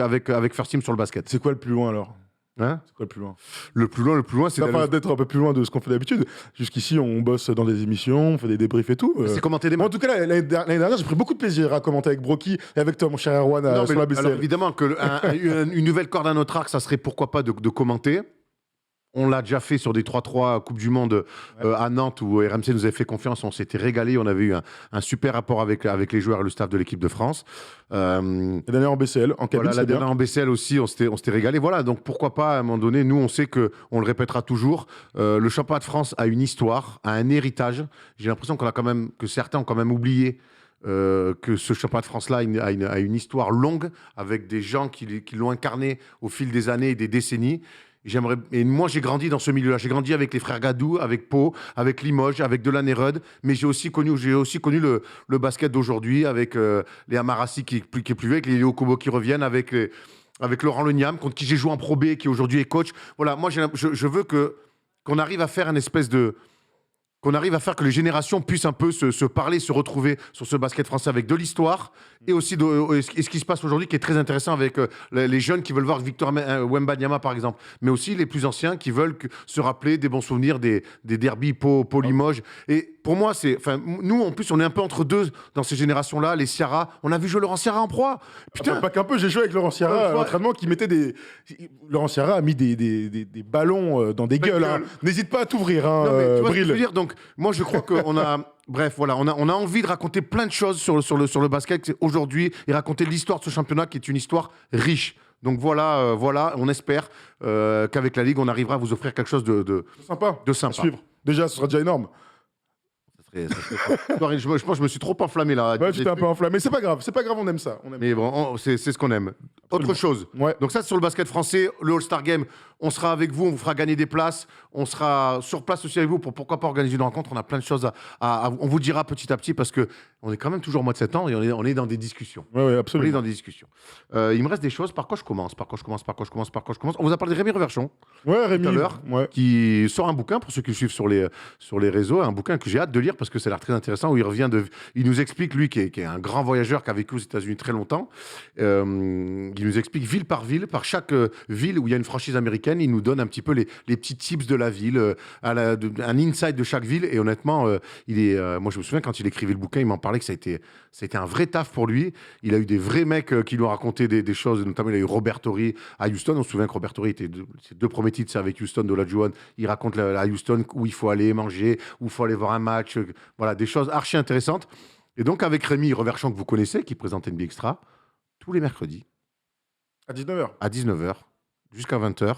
First Team sur le basket. C'est quoi le plus loin alors? Hein? C'est quoi le plus loin? Le plus loin, c'est Ça d'être un peu plus loin de ce qu'on fait d'habitude. Jusqu'ici, on bosse dans des émissions, on fait des débriefs et tout. c'est commenter des Moi, en matchs. tout cas, l'année dernière, j'ai pris beaucoup de plaisir à commenter avec Brocky et avec toi, mon cher Erwan, Non, sur mais la BCL. alors, évidemment que une nouvelle corde à notre arc, ça serait pourquoi pas de commenter. On l'a déjà fait sur des 3-3 Coupe du Monde à Nantes où RMC nous avait fait confiance. On s'était régalé. On avait eu un super rapport avec les joueurs et le staff de l'équipe de France. La dernière en BCL, en cabine, Voilà, la c'est bien. dernière en BCL aussi, on s'était régalé. Voilà, donc pourquoi pas à un moment donné, nous on sait qu'on le répétera toujours, le championnat de France a une histoire, a un héritage. J'ai l'impression que certains ont quand même oublié que ce championnat de France-là a une histoire longue avec des gens qui l'ont incarné au fil des années et des décennies. Et moi, j'ai grandi dans ce milieu-là. J'ai grandi avec les frères Gadou, avec Pau, avec Limoges, avec Delaney-Rudd. Mais j'ai aussi connu le basket d'aujourd'hui avec les Amarassi qui est plus vieux, avec les Léo Kobo qui reviennent, avec Laurent Leniam, contre qui j'ai joué en Pro B, qui aujourd'hui est coach. Voilà, moi, je veux qu'on arrive à faire qu'on arrive à faire que les générations puissent un peu se parler, se retrouver sur ce basket français avec de l'histoire et aussi ce qui se passe aujourd'hui qui est très intéressant avec les jeunes qui veulent voir Victor Wembanyama par exemple, mais aussi les plus anciens qui veulent se rappeler des bons souvenirs des derbies Pau Limoges. Et pour moi, nous en plus on est un peu entre deux dans ces générations-là, les Ciara. On a vu jouer Laurent Ciara en proie. Putain, Pas qu'un peu, j'ai joué avec Laurent Ciara à l'entraînement qui mettait des. Laurent Ciara a mis des ballons dans des gueules. Hein. N'hésite pas à t'ouvrir, hein, non, mais tu vois ce que Bril. je veux dire. Donc, moi, je crois qu'on a. Bref, voilà, on a envie de raconter plein de choses sur le basket aujourd'hui et raconter l'histoire de ce championnat qui est une histoire riche. Donc voilà, on espère qu'avec la Ligue, on arrivera à vous offrir quelque chose de Sympa. sympa. À suivre. Déjà, ce sera déjà énorme. Je pense que je me suis trop enflammé là. Ouais, tu t'es un peu enflammé. C'est pas grave, on aime ça. Mais bon, c'est ce qu'on aime. Autre chose. Ouais. Donc ça, c'est sur le basket français, le All-Star Game. On sera avec vous, on vous fera gagner des places. On sera sur place aussi avec vous pour pourquoi pas organiser une rencontre. On a plein de choses on vous dira petit à petit parce que On est quand même toujours au mois de septembre et on est dans des discussions. Ouais, On est absolument. dans des discussions. Il me reste des choses. Par quoi je commence? On vous a parlé de Rémi Reverchon Ouais, Rémi. tout à l'heure, Ouais. qui sort un bouquin, pour ceux qui le suivent sur les réseaux, un bouquin que j'ai hâte de lire parce que ça a l'air très intéressant, où il nous explique, lui qui est un grand voyageur, qui a vécu aux États-Unis très longtemps, il nous explique ville, par chaque ville où il y a une franchise américaine, il nous donne un petit peu les petits tips de la ville, un insight de chaque ville, et honnêtement, moi je me souviens quand il écrivait le bouquin, il m'en parlait que ça a été un vrai taf pour lui. Il a eu des vrais mecs qui lui ont raconté des choses, notamment il a eu Robert Torrey à Houston. On se souvient que Robert Torrey ses 2 premiers titres, c'est avec Houston de la Juan. Il raconte à Houston où il faut aller manger, où il faut aller voir un match, voilà, des choses archi intéressantes. Et donc avec Rémi Reverchon, que vous connaissez, qui présente NBA Extra, tous les mercredis, À 19h. à 19h, jusqu'à 20h,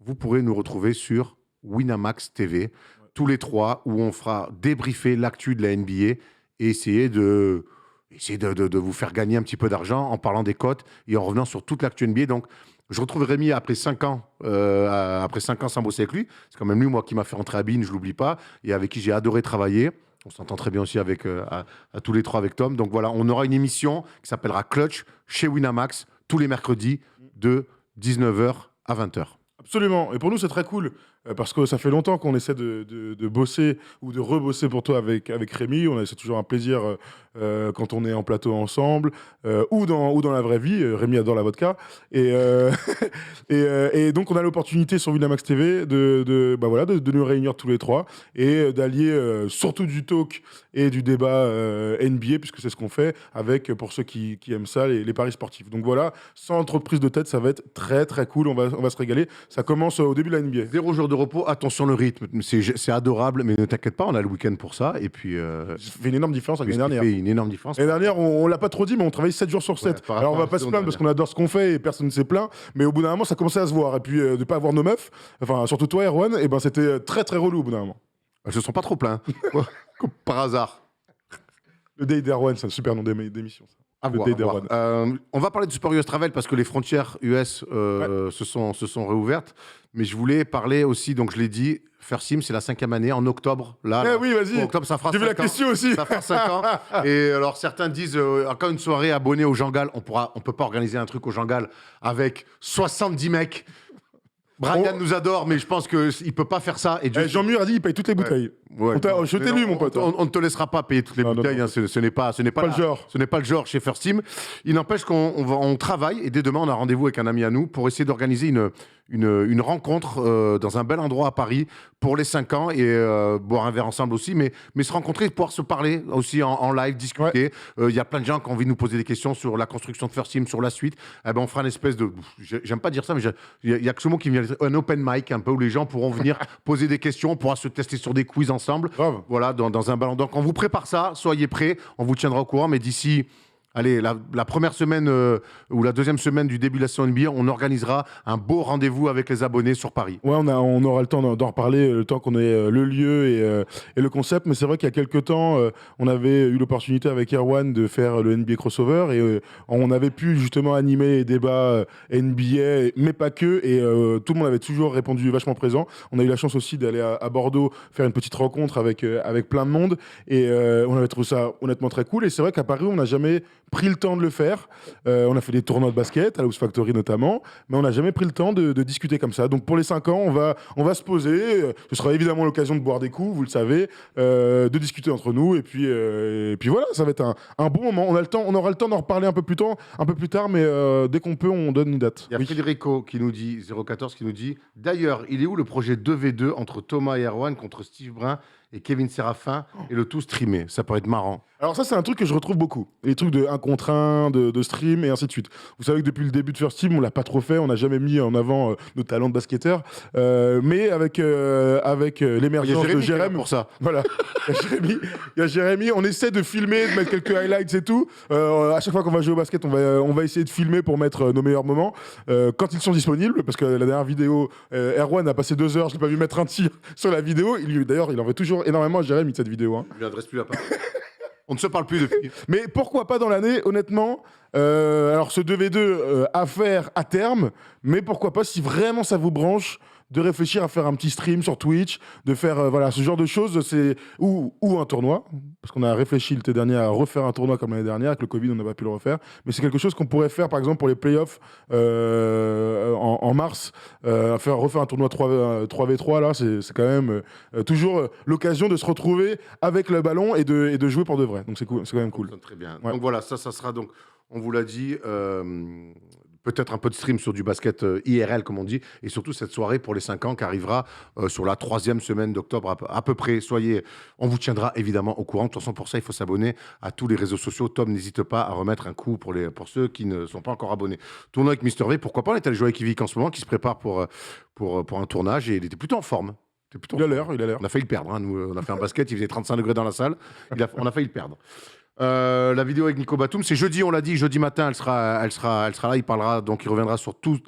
vous pourrez nous retrouver sur Winamax TV, tous les 3, où on fera débriefer l'actu de la NBA et essayer de vous faire gagner un petit peu d'argent en parlant des cotes et en revenant sur toute l'actu NBA. Donc, je retrouve Rémi après 5 ans, sans bosser avec lui. C'est quand même lui, moi, qui m'a fait rentrer à Bein, je l'oublie pas, et avec qui j'ai adoré travailler. On s'entend très bien aussi avec, à tous les 3 avec Tom. Donc voilà, on aura une émission qui s'appellera Clutch chez Winamax tous les mercredis de 19h à 20h. Absolument. Et pour nous, c'est très cool. Parce que ça fait longtemps qu'on essaie de bosser ou de rebosser pour toi avec Rémi. C'est toujours un plaisir quand on est en plateau ensemble ou dans la vraie vie. Rémi adore la vodka. Et, et donc, on a l'opportunité sur Winamax TV de nous réunir tous les 3 et d'allier surtout du talk et du débat NBA, puisque c'est ce qu'on fait avec, pour ceux qui aiment ça, les paris sportifs. Donc voilà, sans trop de prise de tête, ça va être très très cool. On va se régaler. Ça commence au début de la NBA. 0 jours de repos, attention le rythme, c'est adorable, mais ne t'inquiète pas, on a le week-end pour ça. Et puis, Ça fait une énorme différence avec l'année ça dernière. fait une énorme différence. L'année dernière, on l'a pas trop dit, mais on travaille 7 jours sur 7. par Alors on rapport va pas à la se saison plaindre parce qu'on adore ce qu'on fait et personne ne s'est plaint. Mais au bout d'un moment, ça commençait à se voir. Et puis de pas avoir nos meufs, enfin surtout toi, Erwan, et ben c'était très très relou au bout d'un moment. Elles se sont pas trop plaints, comme par hasard. Le Day d'Erwan, c'est un super nom d'émission. Ça. À Le voir, Day à voir. d'Erwan. On va parler du Sport US Travel parce que les frontières US se sont réouvertes. Mais je voulais parler aussi, donc je l'ai dit, First Sim, c'est la 5e année, en octobre. Là, Oui, vas-y. en octobre, ça fera J'ai vu 5 la ans. question aussi. Ça fera 5 ans. Et alors, certains disent, encore une soirée abonnée au Jangal, on peut pas organiser un truc au Jangal avec 70 mecs. Brian nous adore, mais je pense qu'il peut pas faire ça. Et Jean Mur a dit il paye toutes les bouteilles. Ouais, Je t'ai lu, mon pote. On ne te laissera pas payer toutes les Non, bouteilles. non. Hein, ce n'est pas le genre. Ce n'est pas le genre chez First Team. Il n'empêche qu'on travaille et dès demain, on a rendez-vous avec un ami à nous pour essayer d'organiser une rencontre dans un bel endroit à Paris pour les 5 ans et boire un verre ensemble aussi, mais se rencontrer, pouvoir se parler aussi en live, discuter. Il y a plein de gens qui ont envie de nous poser des questions sur la construction de First Team, sur la suite. Eh ben, on fera une espèce de... J'aime pas dire ça, mais il y a que ce mot qui me vient. Un open mic, un peu, où les gens pourront venir poser des questions, on pourra se tester sur des quiz ensemble. Grave. Voilà, dans un ballon. Donc, on vous prépare ça, soyez prêts, on vous tiendra au courant, mais d'ici... Allez, la première semaine ou la deuxième semaine du début de la saison NBA, on organisera un beau rendez-vous avec les abonnés sur Paris. Ouais, on aura le temps d'en reparler, le temps qu'on ait le lieu et le concept. Mais c'est vrai qu'il y a quelques temps, on avait eu l'opportunité avec Erwan de faire le NBA crossover et on avait pu justement animer les débats NBA, mais pas que. Et tout le monde avait toujours répondu vachement présent. On a eu la chance aussi d'aller à Bordeaux faire une petite rencontre avec plein de monde et on avait trouvé ça honnêtement très cool. Et c'est vrai qu'à Paris, on n'a jamais pris le temps de le faire. On a fait des tournois de basket, à la House Factory notamment, mais on n'a jamais pris le temps de discuter comme ça. Donc pour les 5 ans, on va se poser. Ce sera évidemment l'occasion de boire des coups, vous le savez, de discuter entre nous. Et puis voilà, ça va être un bon moment. On aura le temps d'en reparler un peu plus tard, mais dès qu'on peut, on donne une date. Il y a Federico qui nous dit, 014 qui nous dit, d'ailleurs, il est où le projet 2v2 entre Thomas et Erwan contre Steve Brun et Kevin Séraphin et le tout streamé? Ça pourrait être marrant. Alors ça, c'est un truc que je retrouve beaucoup. Les trucs de 1 contre 1, de stream et ainsi de suite. Vous savez que depuis le début de First Team, on l'a pas trop fait. On n'a jamais mis en avant nos talents de basketteurs. Mais avec l'émergence de Jérémy pour ça. Voilà. Il y a Jérémy. On essaie de filmer, de mettre quelques highlights et tout. À chaque fois qu'on va jouer au basket, on va essayer de filmer pour mettre nos meilleurs moments quand ils sont disponibles. Parce que la dernière vidéo, Erwan a passé 2 heures. Je l'ai pas vu mettre un tir sur la vidéo. D'ailleurs, il en veut toujours énormément à Jérémy de cette vidéo. Hein. Je lui adresse plus la parole. On ne se parle plus depuis. Mais pourquoi pas dans l'année, honnêtement alors ce 2v2 à faire à terme, mais pourquoi pas si vraiment ça vous branche de réfléchir à faire un petit stream sur Twitch, de faire voilà, ce genre de choses, ou un tournoi, parce qu'on a réfléchi l'été dernier à refaire un tournoi comme l'année dernière, avec le Covid on n'a pas pu le refaire, mais c'est quelque chose qu'on pourrait faire par exemple pour les playoffs en mars, refaire un tournoi 3v3 là, c'est quand même toujours l'occasion de se retrouver avec le ballon et de jouer pour de vrai, donc c'est cool, c'est quand même cool. Très bien. Ouais. Donc voilà, ça sera donc, on vous l'a dit, peut-être un peu de stream sur du basket IRL, comme on dit, et surtout cette soirée pour les 5 ans qui arrivera sur la 3e semaine d'octobre à peu près. On vous tiendra évidemment au courant. De toute façon, pour ça, il faut s'abonner à tous les réseaux sociaux. Tom, n'hésite pas à remettre un coup pour ceux qui ne sont pas encore abonnés. Tournoi avec Mister V, pourquoi pas? On est allé jouer avec Yvick en ce moment, qui se prépare pour un tournage, et il était plutôt en forme. Il a l'air. On a failli le perdre. Hein. Nous, on a fait un basket, il faisait 35 degrés dans la salle. On a failli le perdre. La vidéo avec Nico Batum, c'est jeudi, on l'a dit, jeudi matin, elle sera là. Il parlera, donc il reviendra sur toute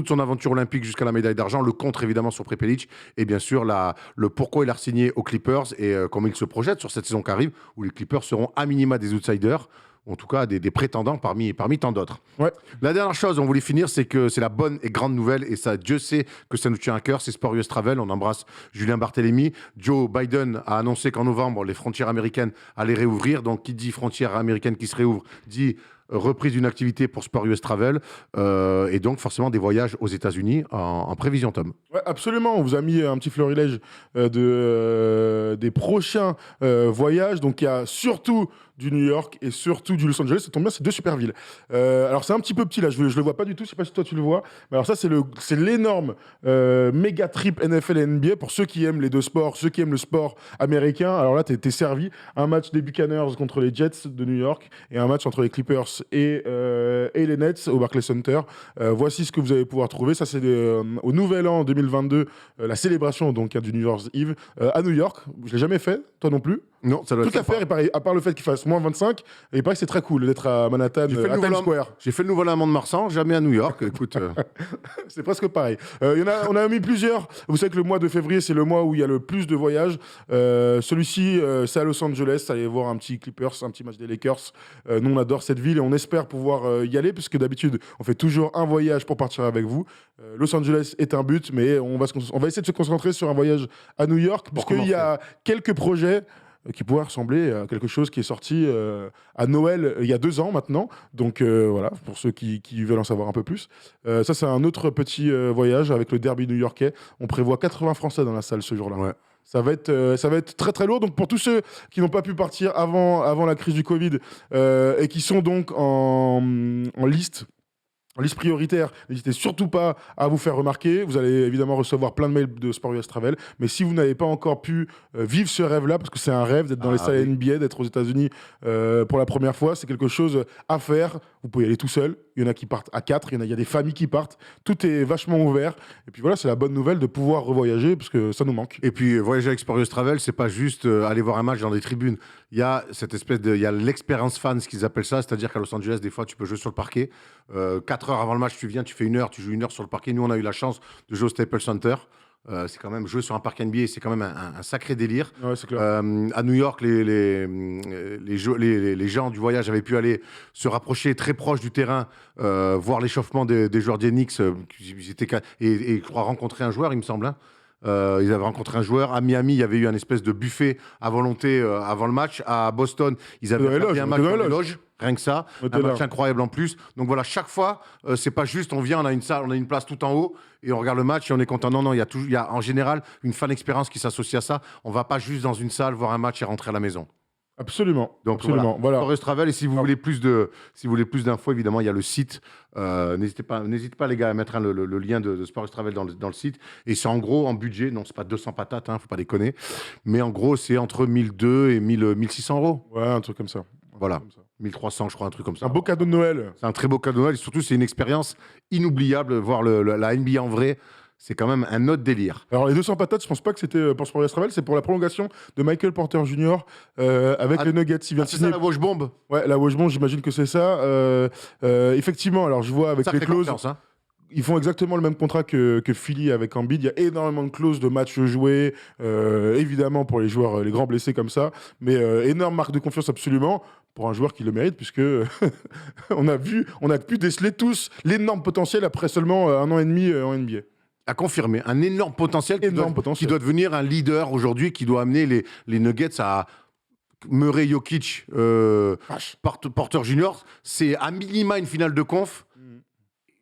son aventure olympique jusqu'à la médaille d'argent, le contre évidemment sur Prepelic, et bien sûr le pourquoi il a signé aux Clippers et comment il se projette sur cette saison qui arrive, où les Clippers seront à minima des outsiders. En tout cas, des prétendants parmi tant d'autres. Ouais. La dernière chose, on voulait finir, c'est que c'est la bonne et grande nouvelle, et ça, Dieu sait que ça nous tient à cœur, c'est Sport US Travel. On embrasse Julien Barthélémy. Joe Biden a annoncé qu'en novembre, les frontières américaines allaient réouvrir. Donc, qui dit frontières américaines qui se réouvrent, dit reprise d'une activité pour Sport US Travel, et donc forcément des voyages aux États-Unis en prévision, Tom. Ouais, absolument, on vous a mis un petit florilège des prochains voyages. Donc il y a surtout du New York et surtout du Los Angeles. Ça tombe bien, c'est 2 super villes. Alors c'est un petit peu petit là, je le vois pas du tout, je sais pas si toi tu le vois. Mais alors ça c'est l'énorme méga trip NFL et NBA pour ceux qui aiment les 2 sports, ceux qui aiment le sport américain. Alors là t'es servi, un match des Buccaneers contre les Jets de New York et un match entre les Clippers et les Nets au Barclays Center. Voici ce que vous allez pouvoir trouver. Ça c'est au Nouvel An 2022, la célébration donc du New Year's Eve à New York. Je l'ai jamais fait, toi non plus. Non, ça doit Tout être à faire, et pareil, à part le fait qu'il fasse moins 25, et il paraît que c'est très cool d'être à Manhattan, à Times Square. J'ai fait le Nouvel An à Mont-de-Marsan, jamais à New York. Écoute, c'est presque pareil. On a mis plusieurs. Vous savez que le mois de février, c'est le mois où il y a le plus de voyages. Celui-ci, c'est à Los Angeles. Allez voir un petit Clippers, un petit match des Lakers. Nous, on adore cette ville et on espère pouvoir y aller, puisque d'habitude, on fait toujours un voyage pour partir avec vous. Los Angeles est un but, mais on va essayer de se concentrer sur un voyage à New York, parce qu'il y a quelques projets qui pourrait ressembler à quelque chose qui est sorti à Noël il y a 2 ans maintenant. Donc voilà, pour ceux qui veulent en savoir un peu plus. Ça, c'est un autre petit voyage avec le derby new-yorkais. On prévoit 80 Français dans la salle ce jour-là. ouais. Ça va être très très lourd. Donc pour tous ceux qui n'ont pas pu partir avant la crise du Covid et qui sont donc en liste prioritaire, n'hésitez surtout pas à vous faire remarquer. Vous allez évidemment recevoir plein de mails de Sport US Travel. Mais si vous n'avez pas encore pu vivre ce rêve-là, parce que c'est un rêve d'être dans les salles NBA, d'être aux États-Unis pour la première fois, c'est quelque chose à faire. Vous pouvez y aller tout seul. Il y en a qui partent à 4, il y a des familles qui partent. Tout est vachement ouvert. Et puis voilà, c'est la bonne nouvelle de pouvoir revoyager, parce que ça nous manque. Et puis voyager avec Sport US Travel, c'est pas juste aller voir un match dans des tribunes. Il y a cette il y a l'expérience fan, ce qu'ils appellent ça, c'est-à-dire qu'à Los Angeles, des fois, tu peux jouer sur le parquet. 4 heures avant le match, tu viens, tu fais 1 heure, tu joues 1 heure sur le parquet. Nous, on a eu la chance de jouer au Staples Center. C'est quand même jouer sur un parc NBA, c'est quand même un sacré délire. Ouais, c'est clair. À New York, les gens du voyage avaient pu aller se rapprocher très proche du terrain, voir l'échauffement des joueurs des Knicks, et je crois rencontrer un joueur, il me semble. Hein. Ils avaient rencontré un joueur. À Miami, il y avait eu un espèce de buffet à volonté avant le match. À Boston, ils avaient fait un match dans les loges. Rien que ça, un match incroyable en plus. Donc voilà, chaque fois, c'est pas juste on vient, on a une salle, on a une place tout en haut et on regarde le match et on est content. Non, il y a en général une fan expérience qui s'associe à ça. On va pas juste dans une salle voir un match et rentrer à la maison. Absolument. Donc absolument. Voilà. Sport US Travel, et si vous voulez plus d'infos, évidemment, il y a le site. N'hésitez pas les gars à mettre le lien de Sport US Travel dans le site. Et c'est en gros en budget, non, c'est pas 200 patates, faut pas déconner. Mais en gros, c'est entre 1200 et 1600 euros. Ouais, un truc comme ça. Voilà. 1300, je crois, un truc comme ça. Un beau cadeau de Noël. C'est un très beau cadeau de Noël. Et surtout, c'est une expérience inoubliable. Voir la NBA en vrai, c'est quand même un autre délire. Alors, les 200 patates, je pense pas que c'était pour Sport US Travel, c'est pour la prolongation de Michael Porter Jr. Avec les Nuggets. Il vient de c'est signer. ça la Wash Bomb. Ouais, la Wash Bomb, j'imagine que c'est ça. Effectivement, alors je vois avec Sacrée les clauses. Hein. Ils font exactement le même contrat que Philly avec Embiid. Il y a énormément de clauses de matchs joués, évidemment pour les joueurs, les grands blessés comme ça. Mais énorme marque de confiance absolument pour un joueur qui le mérite, puisque on a pu déceler tous l'énorme potentiel après seulement 1 an et demi en NBA. À confirmer. Un énorme potentiel, Énorme qui potentiel. doit devenir un leader aujourd'hui, qui doit amener les Nuggets à Murray, Jokic, Porter Junior. C'est à minima une finale de conf.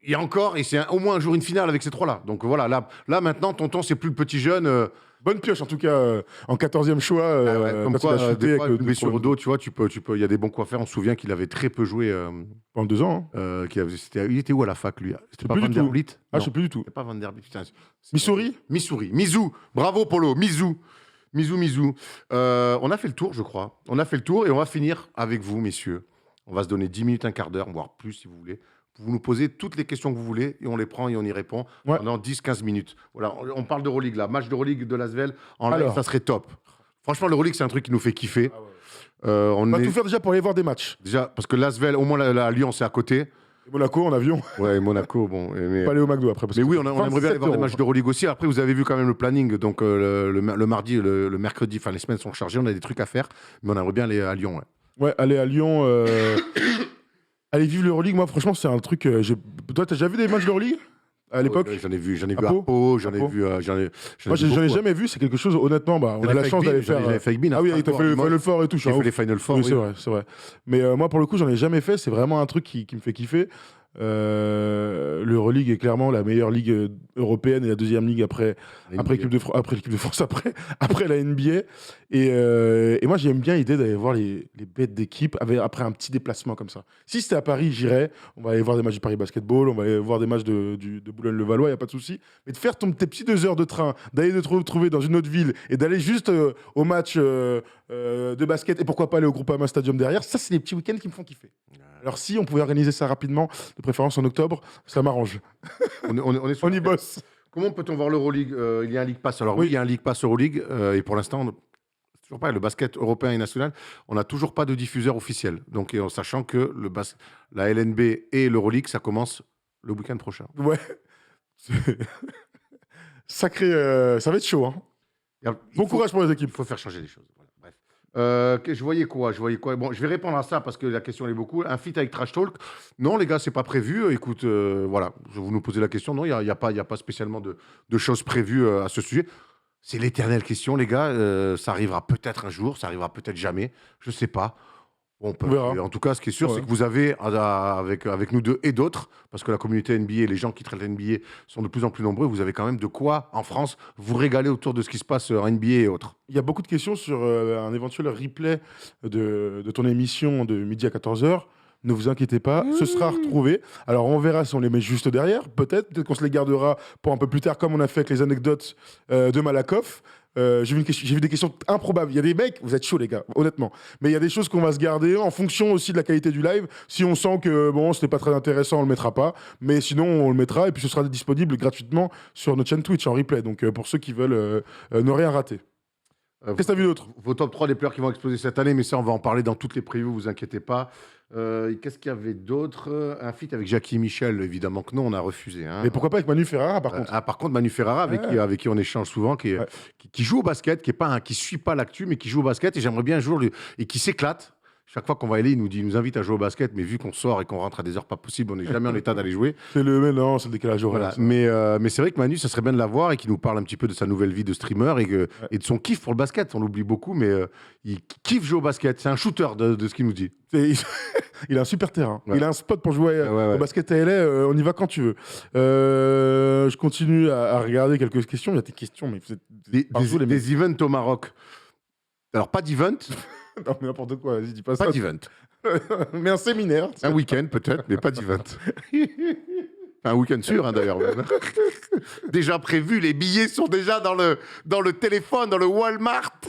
Et encore, et c'est au moins un jour une finale avec ces trois-là. Donc voilà, là maintenant, tonton, c'est plus le petit jeune. Bonne pioche, en tout cas, en 14e choix. Comme quand quoi, il a chuté des fois, avec une blessure au dos, tu vois, il y a des bons coiffeurs. On se souvient qu'il avait très peu joué. pendant 2 ans. Il était où à la fac, lui? C'était pas plus du tout. Vanderbilt? Ah, Non, je sais plus du tout. c'était pas Vanderbilt. Putain, Missouri. Mizou. Bravo, Polo. Mizou. On a fait le tour, je crois. On a fait le tour et on va finir avec vous, messieurs. On va se donner 10 minutes, un quart d'heure, voire plus si vous voulez. Vous nous posez toutes les questions que vous voulez et on les prend et on y répond pendant 10-15 minutes. Voilà, on parle d'Euroleague là. Match d'Euroleague de Lasvel en live, ça serait top. Franchement, l'Euroleague, c'est un truc qui nous fait kiffer. On va tout faire déjà pour aller voir des matchs. Déjà, parce que Lasvel, au moins à Lyon, c'est à côté. Et Monaco en avion. Ouais, Monaco, bon. Mais... Pas aller au McDo après. Mais oui, on aimerait bien aller voir des matchs d'Euroleague aussi. Après, vous avez vu quand même le planning. Donc, le mardi, le mercredi, enfin, les semaines sont chargées. On a des trucs à faire. Mais on aimerait bien aller à Lyon. Ouais, aller à Lyon. Aller vivre l'Euroleague, moi, franchement, c'est un truc. Toi, t'as déjà vu des matchs d'Euroleague à l'époque? J'en ai vu À à Pau, j'en ai vu. Moi, j'en ai jamais vu. C'est quelque chose, honnêtement, on a la chance d'aller faire. J'en ai fait avec Bin. Ah oui, t'as fait le Final Four et tout. J'ai fait les Final Four. Oui, c'est vrai. Mais moi, pour le coup, j'en ai jamais fait. C'est vraiment un truc qui me fait kiffer. L'Euroleague est clairement la meilleure ligue européenne et la deuxième ligue après l'équipe de France, après la NBA. Et moi, j'aime bien l'idée d'aller voir les bêtes d'équipe après un petit déplacement comme ça. Si c'était à Paris, j'irais. On va aller voir des matchs du Paris Basketball, on va aller voir des matchs de Boulogne-le-Valois, il n'y a pas de souci. Mais de faire tes petits 2 heures de train, d'aller te retrouver dans une autre ville et d'aller juste au match de basket et pourquoi pas aller au Groupama Stadium derrière, ça, c'est les petits week-ends qui me font kiffer. Alors si on pouvait organiser ça rapidement, de préférence en octobre, ça m'arrange. On y bosse. Comment peut-on voir l'Euroleague? Il y a un League Pass. Alors oui, il y a un League Pass Euroleague. Et pour l'instant, c'est toujours pas le basket européen et national. On n'a toujours pas de diffuseur officiel. Donc, en sachant que la LNB et l'Euroleague, ça commence le week-end prochain. Ouais. Sacré. Ça va être chaud. Hein. Bon courage pour les équipes. Il faut faire changer les choses. Voilà. Bref. Je voyais quoi? Bon, je vais répondre à ça parce que la question est beaucoup. Un feat avec Trash Talk? Non, les gars, c'est pas prévu. Écoute, voilà, vous nous posez la question. Non, il n'y a pas spécialement de choses prévues à ce sujet. C'est l'éternelle question, les gars. Ça arrivera peut-être un jour, ça arrivera peut-être jamais. Je sais pas. On verra. En tout cas, ce qui est sûr, c'est que vous avez, avec nous deux et d'autres, parce que la communauté NBA, les gens qui traitent la NBA sont de plus en plus nombreux, vous avez quand même de quoi, en France, vous régaler autour de ce qui se passe en NBA et autres. Il y a beaucoup de questions sur un éventuel replay de ton émission de midi à 14h. Ne vous inquiétez pas, ce sera retrouvé. Alors, on verra si on les met juste derrière. Peut-être qu'on se les gardera pour un peu plus tard, comme on a fait avec les anecdotes de Malakoff. J'ai vu des questions improbables. Il y a des mecs, vous êtes chauds les gars, honnêtement. Mais il y a des choses qu'on va se garder en fonction aussi de la qualité du live. Si on sent que bon, c'était pas très intéressant, on le mettra pas. Mais sinon, on le mettra et puis ce sera disponible gratuitement sur notre chaîne Twitch en replay. Donc pour ceux qui veulent ne rien rater. Qu'est-ce que t'as vu d'autre? Vos top 3 des players qui vont exploser cette année, mais ça, on va en parler dans toutes les previews, vous inquiétez pas. Qu'est-ce qu'il y avait d'autre? Un feat avec Jackie Michel, évidemment que non, on a refusé. Hein. Mais pourquoi pas avec Manu Ferrara, par contre? Par contre, Manu Ferrara, avec qui on échange souvent, qui joue au basket, qui suit pas l'actu, mais qui joue au basket, et j'aimerais bien un jour, et qui s'éclate. Chaque fois qu'on va aller, il nous invite à jouer au basket, mais vu qu'on sort et qu'on rentre à des heures pas possibles, on n'est jamais en état d'aller jouer. C'est le décalage horaire. Voilà. Mais c'est vrai que Manu, ça serait bien de l'avoir et qu'il nous parle un petit peu de sa nouvelle vie de streamer et de son kiff pour le basket. On l'oublie beaucoup, mais il kiffe jouer au basket. C'est un shooter de ce qu'il nous dit. Il a un super terrain. Ouais. Il a un spot pour jouer au basket à LA. On y va quand tu veux. Je continue à regarder quelques questions. Il y a des questions, mais vous êtes des events au Maroc. Alors, pas d'event. Non, mais n'importe quoi, vas-y, dis pas ça. Pas d'event. Mais un séminaire. Un week-end, peut-être, mais pas d'event. Un week-end sûr, hein, d'ailleurs. Déjà prévu, les billets sont déjà dans le téléphone, dans le Walmart.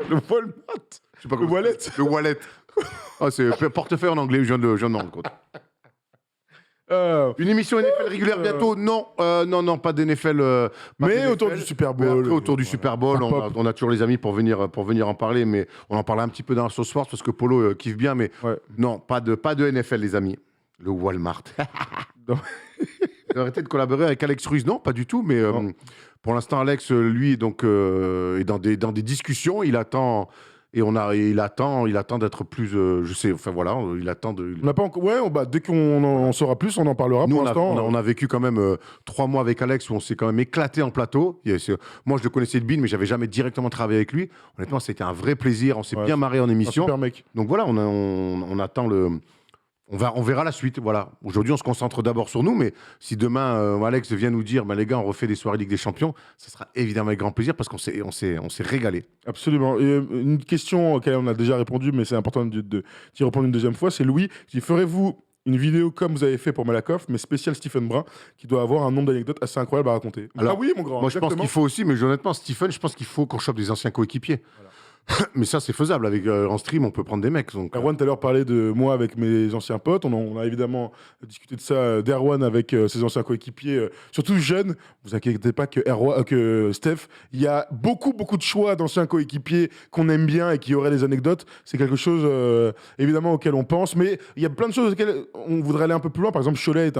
Le Walmart. Je sais pas Le wallet. Le wallet. Ah, c'est portefeuille en anglais, je viens de me rendre compte. Une émission NFL régulière bientôt? Non, non, pas d'NFL. Mais autour du Super Bowl. Après, autour du Super Bowl, on a toujours les amis pour venir en parler, mais on en parlera un petit peu dans la sauce force parce que Polo kiffe bien, mais non, pas de NFL, les amis. Le Walmart. Arrêtez de collaborer avec Alex Ruiz. Non, pas du tout, mais pour l'instant, Alex, lui, donc, est dans des discussions. Il attend et il attend d'être plus, je sais, enfin voilà, il attend de. On n'a pas encore. Ouais, dès qu'on en saura plus, on en parlera. Nous, Pour l'instant, on a vécu quand même 3 mois avec Alex où on s'est quand même éclaté en plateau. Moi, je le connaissais de Bin, mais j'avais jamais directement travaillé avec lui. Honnêtement, c'était un vrai plaisir. On s'est bien marré en un émission. super mec. Donc voilà, on attend le. On verra la suite. Voilà. Aujourd'hui, on se concentre d'abord sur nous, mais si demain Alex vient nous dire, les gars, on refait des soirées Ligue des Champions, ça sera évidemment avec grand plaisir parce qu'on s'est régalé. Absolument. Et une question auquel on a déjà répondu, mais c'est important d'y répondre une deuxième fois, c'est Louis qui ferez-vous une vidéo comme vous avez fait pour Malakoff, mais spécial Stephen Brun, qui doit avoir un nombre d'anecdotes assez incroyable à raconter. Alors, oui, mon grand. Moi, je pense qu'il faut aussi, mais honnêtement, Stephen, je pense qu'il faut qu'on chope des anciens coéquipiers. Voilà. Mais ça, c'est faisable. En stream, on peut prendre des mecs. Erwan, tout à l'heure, parlait de moi avec mes anciens potes. On a évidemment discuté de ça d'Erwan avec ses anciens coéquipiers, surtout jeunes. Vous inquiétez pas que Steph, il y a beaucoup de choix d'anciens coéquipiers qu'on aime bien et qui auraient des anecdotes. C'est quelque chose, évidemment, auquel on pense. Mais il y a plein de choses auxquelles on voudrait aller un peu plus loin. Par exemple, Cholet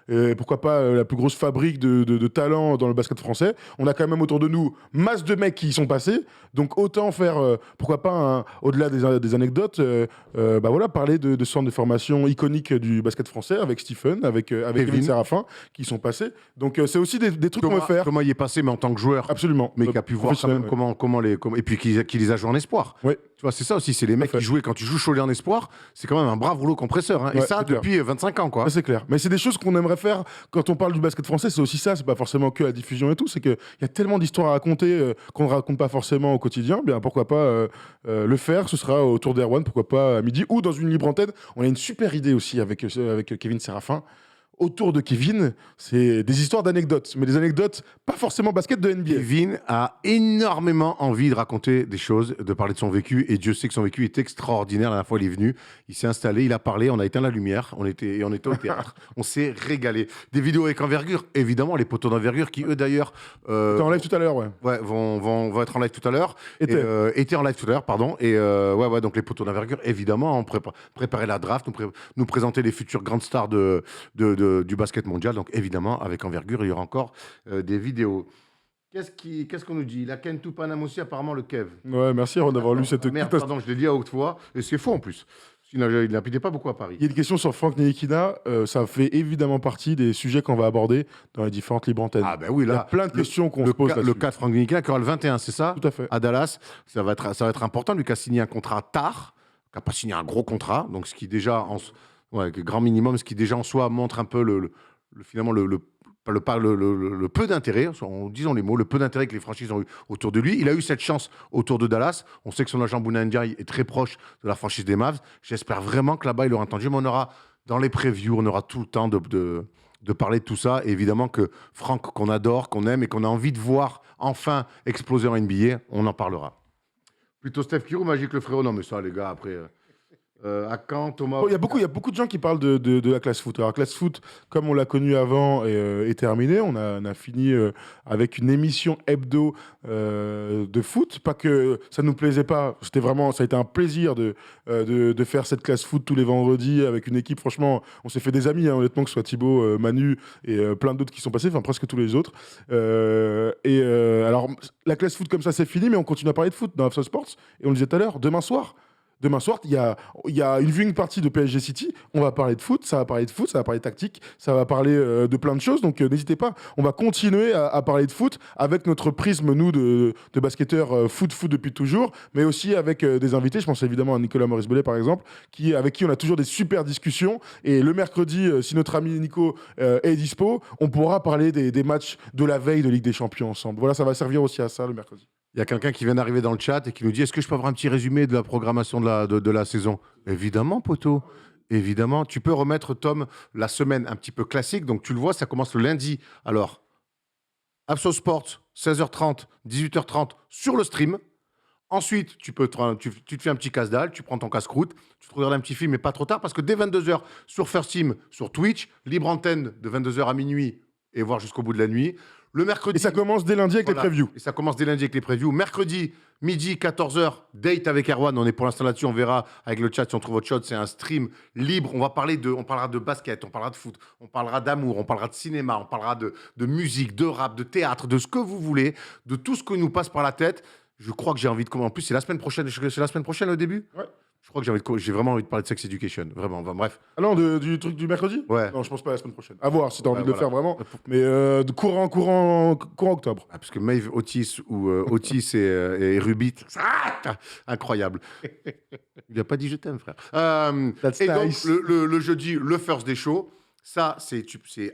est pourquoi pas la plus grosse fabrique de talent dans le basket français. On a quand même autour de nous masse de mecs qui y sont passés. Donc autant faire, pourquoi pas, au-delà des anecdotes, parler de centres de formation iconiques du basket français avec Stephen, avec Kevin Séraphin, qui sont passés. Donc c'est aussi des trucs qu'on veut faire. Comment il est passé, mais en tant que joueur. Absolument. Mais qui a pu voir quand même et puis qui les a joués en espoir. Ouais. Tu vois, c'est ça aussi, c'est les mecs qui jouaient. Quand tu joues Cholet en espoir, c'est quand même un brave rouleau compresseur. Hein. Et ça, depuis 25 ans, quoi. Ça, c'est clair. Mais c'est des choses qu'on aimerait faire quand on parle du basket français. C'est aussi ça, c'est pas forcément que la diffusion et tout. C'est qu'il y a tellement d'histoires à raconter qu'on ne raconte pas forcément au quotidien. Bien, pourquoi pas le faire. Ce sera autour d'Erwan, pourquoi pas à midi ou dans une libre antenne. On a une super idée aussi avec Kevin Séraphin. Autour de Kevin, c'est des histoires d'anecdotes, mais des anecdotes pas forcément basket de NBA. Kevin a énormément envie de raconter des choses, de parler de son vécu, et Dieu sait que son vécu est extraordinaire. La dernière fois, il est venu, il s'est installé, il a parlé, on a éteint la lumière, on était au théâtre, on s'est régalé. Des vidéos avec envergure, évidemment, les poteaux d'envergure qui, eux d'ailleurs... T'es en live tout à l'heure, ouais. Ouais, vont être en live tout à l'heure. Étaient en live tout à l'heure, pardon. Et donc les poteaux d'envergure, évidemment, on préparait la draft, nous présenter les futures grandes stars du basket mondial. Donc évidemment, avec envergure, il y aura encore des vidéos. Qu'est-ce qu'on nous dit? La Ken Toupanam aussi, apparemment le Kev. Ouais, merci d'avoir lu cette... Merde, pardon, je l'ai dit à haute voix. Et c'est faux en plus. Il n'habitait pas beaucoup à Paris. Il y a une question sur Franck Ntilikina. Ça fait évidemment partie des sujets qu'on va aborder dans les différentes libres antennes. Ah ben oui, là. Il y a plein de questions qu'on se pose là-dessus. Le cas de Franck Ntilikina qui aura le 21, c'est ça? Tout à fait. À Dallas. Ça va être important. Lui qui a signé un contrat tard, qui n'a pas signé un gros contrat. Donc ce qui déjà... grand minimum, ce qui déjà en soi montre un peu finalement le peu d'intérêt, disons les mots, le peu d'intérêt que les franchises ont eu autour de lui. Il a eu cette chance autour de Dallas. On sait que son agent Bouna Ndiaye est très proche de la franchise des Mavs. J'espère vraiment que là-bas, il aura entendu. Mais on aura, dans les previews, on aura tout le temps de parler de tout ça. Et évidemment que Franck, qu'on adore, qu'on aime et qu'on a envie de voir enfin exploser en NBA, on en parlera. Plutôt Steph Curry ou Magic le frérot? Non, mais ça, les gars, après... à quand, Thomas? Il y a beaucoup de gens qui parlent de la classe foot. Alors, classe foot, comme on l'a connu avant, est terminée. On a fini avec une émission hebdo de foot. Pas que ça nous plaisait pas. Ça a été un plaisir de faire cette classe foot tous les vendredis avec une équipe. Franchement, on s'est fait des amis, hein, honnêtement, que ce soit Thibaut, Manu et plein d'autres qui sont passés, enfin presque tous les autres. Alors, la classe foot comme ça, c'est fini, mais on continue à parler de foot dans After Sports. Et on le disait tout à l'heure, demain soir, il y a une viewing party de PSG City. On va parler de foot, ça va parler tactique, ça va parler de plein de choses. Donc n'hésitez pas, on va continuer à parler de foot avec notre prisme, nous, de basketteurs foot depuis toujours, mais aussi avec des invités. Je pense évidemment à Nicolas Maurice-Bellet, par exemple, avec qui on a toujours des super discussions. Et le mercredi, si notre ami Nico est dispo, on pourra parler des matchs de la veille de Ligue des Champions ensemble. Voilà, ça va servir aussi à ça le mercredi. Il y a quelqu'un qui vient d'arriver dans le chat et qui nous dit: est-ce que je peux avoir un petit résumé de la programmation de la saison? Évidemment, poteau. Évidemment. Tu peux remettre, Tom, la semaine un petit peu classique. Donc, tu le vois, ça commence le lundi. Alors, Abso Sports, 16h30, 18h30 sur le stream. Ensuite, tu te fais un petit casse-dalle, tu prends ton casse-croûte, tu te regardes un petit film, mais pas trop tard, parce que dès 22h sur First Team, sur Twitch, libre antenne de 22h à minuit et voire jusqu'au bout de la nuit. Le mercredi. Et ça commence dès lundi avec les previews. Et ça commence dès lundi avec les previews. Mercredi, midi, 14h, date avec Erwan. On est pour l'instant là-dessus. On verra avec le chat si on trouve autre chose. C'est un stream libre. On parlera de basket, on parlera de foot, on parlera d'amour, on parlera de cinéma, on parlera de musique, de rap, de théâtre, de ce que vous voulez, de tout ce que nous passe par la tête. Je crois que j'ai envie de commencer. En plus, c'est la semaine prochaine. C'est la semaine prochaine au début. Ouais. Je crois que j'ai vraiment envie de parler de sex education. Vraiment. Enfin, bref. Ah non, du truc du mercredi? Ouais. Non, je pense pas la semaine prochaine. À voir si t'as envie de le voilà. faire vraiment. Mais de courant octobre. Ah, parce que Maeve Otis ou Otis et Rubit, incroyable. Il n'a pas dit je t'aime, frère. That's et donc, nice. le jeudi, le First Day Show, ça, c'est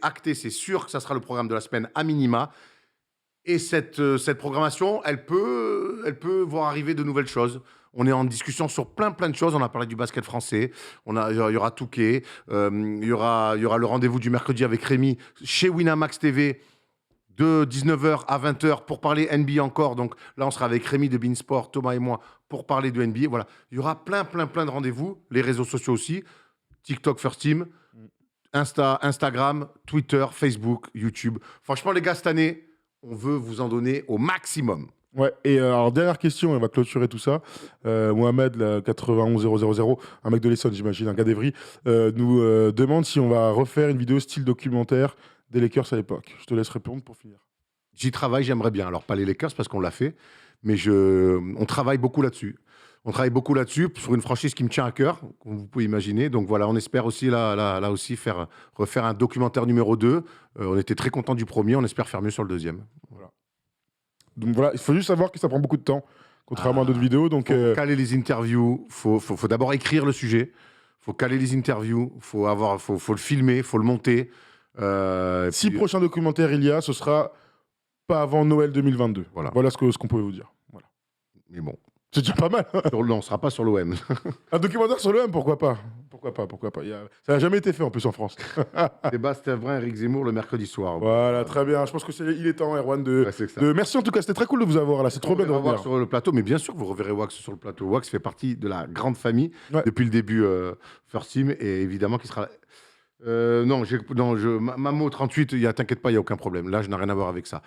acté, c'est sûr que ça sera le programme de la semaine à minima. Et cette programmation, elle peut voir arriver de nouvelles choses. On est en discussion sur plein de choses. On a parlé du basket français. Il y aura Touquet. Il y aura le rendez-vous du mercredi avec Rémi chez Winamax TV de 19h à 20h pour parler NBA encore. Donc là, on sera avec Rémi de Beansport, Thomas et moi pour parler de NBA. Voilà. Il y aura plein de rendez-vous. Les réseaux sociaux aussi. TikTok First Team, Instagram, Twitter, Facebook, YouTube. Franchement, les gars, cette année, on veut vous en donner au maximum. Ouais, et alors dernière question, on va clôturer tout ça. Mohamed, là, 91000, un mec de l'Essonne, j'imagine, un gars d'Evry, nous demande si on va refaire une vidéo style documentaire des Lakers à l'époque. Je te laisse répondre pour finir. J'y travaille, j'aimerais bien. Alors, pas les Lakers parce qu'on l'a fait, mais on travaille beaucoup là-dessus. On travaille beaucoup là-dessus sur une franchise qui me tient à cœur, comme vous pouvez imaginer. Donc voilà, on espère aussi là aussi refaire un documentaire numéro 2. On était très contents du premier, on espère faire mieux sur le deuxième. Voilà. Donc voilà, il faut juste savoir que ça prend beaucoup de temps, contrairement à d'autres vidéos. Donc, faut caler les interviews, faut d'abord écrire le sujet, faut caler les interviews, faut le filmer, faut le monter. si prochain documentaire il y a, ce sera pas avant Noël 2022. Voilà ce qu'on pouvait vous dire. Voilà. Mais bon. C'est déjà pas mal. Non, on ne sera pas sur l'OM. Un documentaire sur l'OM, pourquoi pas? Ça n'a jamais été fait en plus en France. Sébastien Brun, Eric Zemmour le mercredi soir. Voilà, très bien. Je pense il est temps, Erwan, Merci en tout cas, c'était très cool de vous avoir là. C'est trop bien de revenir sur le plateau, mais bien sûr que vous reverrez Wax sur le plateau. Wax fait partie de la grande famille depuis le début First Team et évidemment qui sera. Mamo 38, t'inquiète pas, il n'y a aucun problème. Là, je n'ai rien à voir avec ça.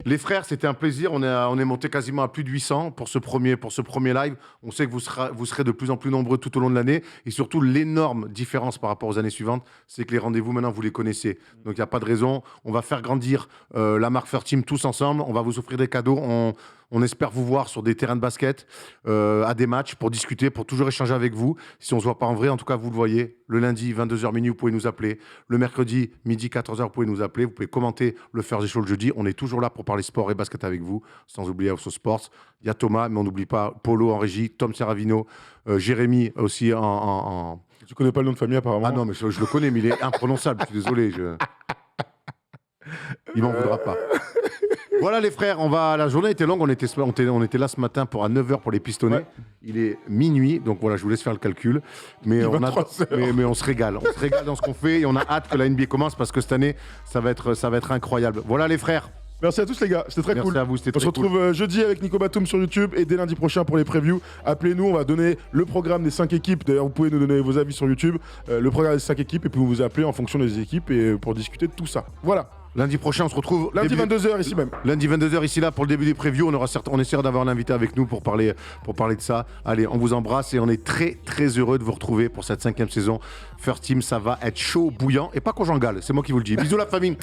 Les frères, c'était un plaisir. On est monté quasiment à plus de 800 pour ce premier live. On sait que vous serez de plus en plus nombreux tout au long de l'année. Et surtout, l'énorme différence par rapport aux années suivantes, c'est que les rendez-vous, maintenant, vous les connaissez. Donc, il n'y a pas de raison. On va faire grandir la marque First Team tous ensemble. On va vous offrir des cadeaux. On espère vous voir sur des terrains de basket, à des matchs, pour discuter, pour toujours échanger avec vous. Si on ne se voit pas en vrai, en tout cas, vous le voyez. Le lundi, 22h minuit, vous pouvez nous appeler. Le mercredi, midi, 14h, vous pouvez nous appeler. Vous pouvez commenter le First Day Show le jeudi. On est toujours là pour parler sport et basket avec vous, sans oublier House of Sports. Il y a Thomas, mais on n'oublie pas Polo en régie, Tom Serravino, Jérémy aussi en... Tu connais pas le nom de famille apparemment? Ah non, mais je le connais, mais il est imprononçable. Je suis désolé. Il m'en voudra pas. Voilà les frères, la journée était longue, on était là ce matin à 9h pour les pistonnets. Ouais. Il est minuit, donc voilà, je vous laisse faire le calcul. Mais on se régale. On se régale dans ce qu'on fait et on a hâte que la NBA commence parce que cette année, ça va être incroyable. Voilà les frères. Merci à tous les gars, c'était très cool. Merci à vous, c'était très cool. On se retrouve jeudi avec Nico Batum sur YouTube et dès lundi prochain pour les previews. Appelez-nous, on va donner le programme des 5 équipes. D'ailleurs, vous pouvez nous donner vos avis sur YouTube. Le programme des 5 équipes et puis vous appeler en fonction des équipes et pour discuter de tout ça. Voilà. Lundi prochain, on se retrouve. Lundi 22h ici même. Lundi 22h ici là pour le début des previews. On essaiera d'avoir un invité avec nous pour parler de ça. Allez, on vous embrasse et on est très très heureux de vous retrouver pour cette 5e saison. First Team, ça va être chaud, bouillant et pas qu'on j'engale. C'est moi qui vous le dis. Bisous la famille.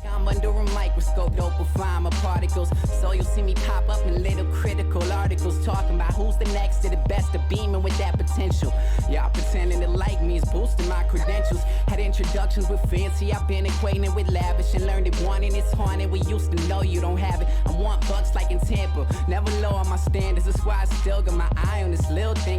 I'm under a microscope, dope will find my particles. So you'll see me pop up in little critical articles talking about who's the next to the best of beaming with that potential. Y'all pretending to like me is boosting my credentials. Had introductions with fancy, I've been acquainted with lavish and learned it wanting it's haunted. We used to know you don't have it. I want bucks like in Tampa, never lower my standards. That's why I still got my eye on this little thing.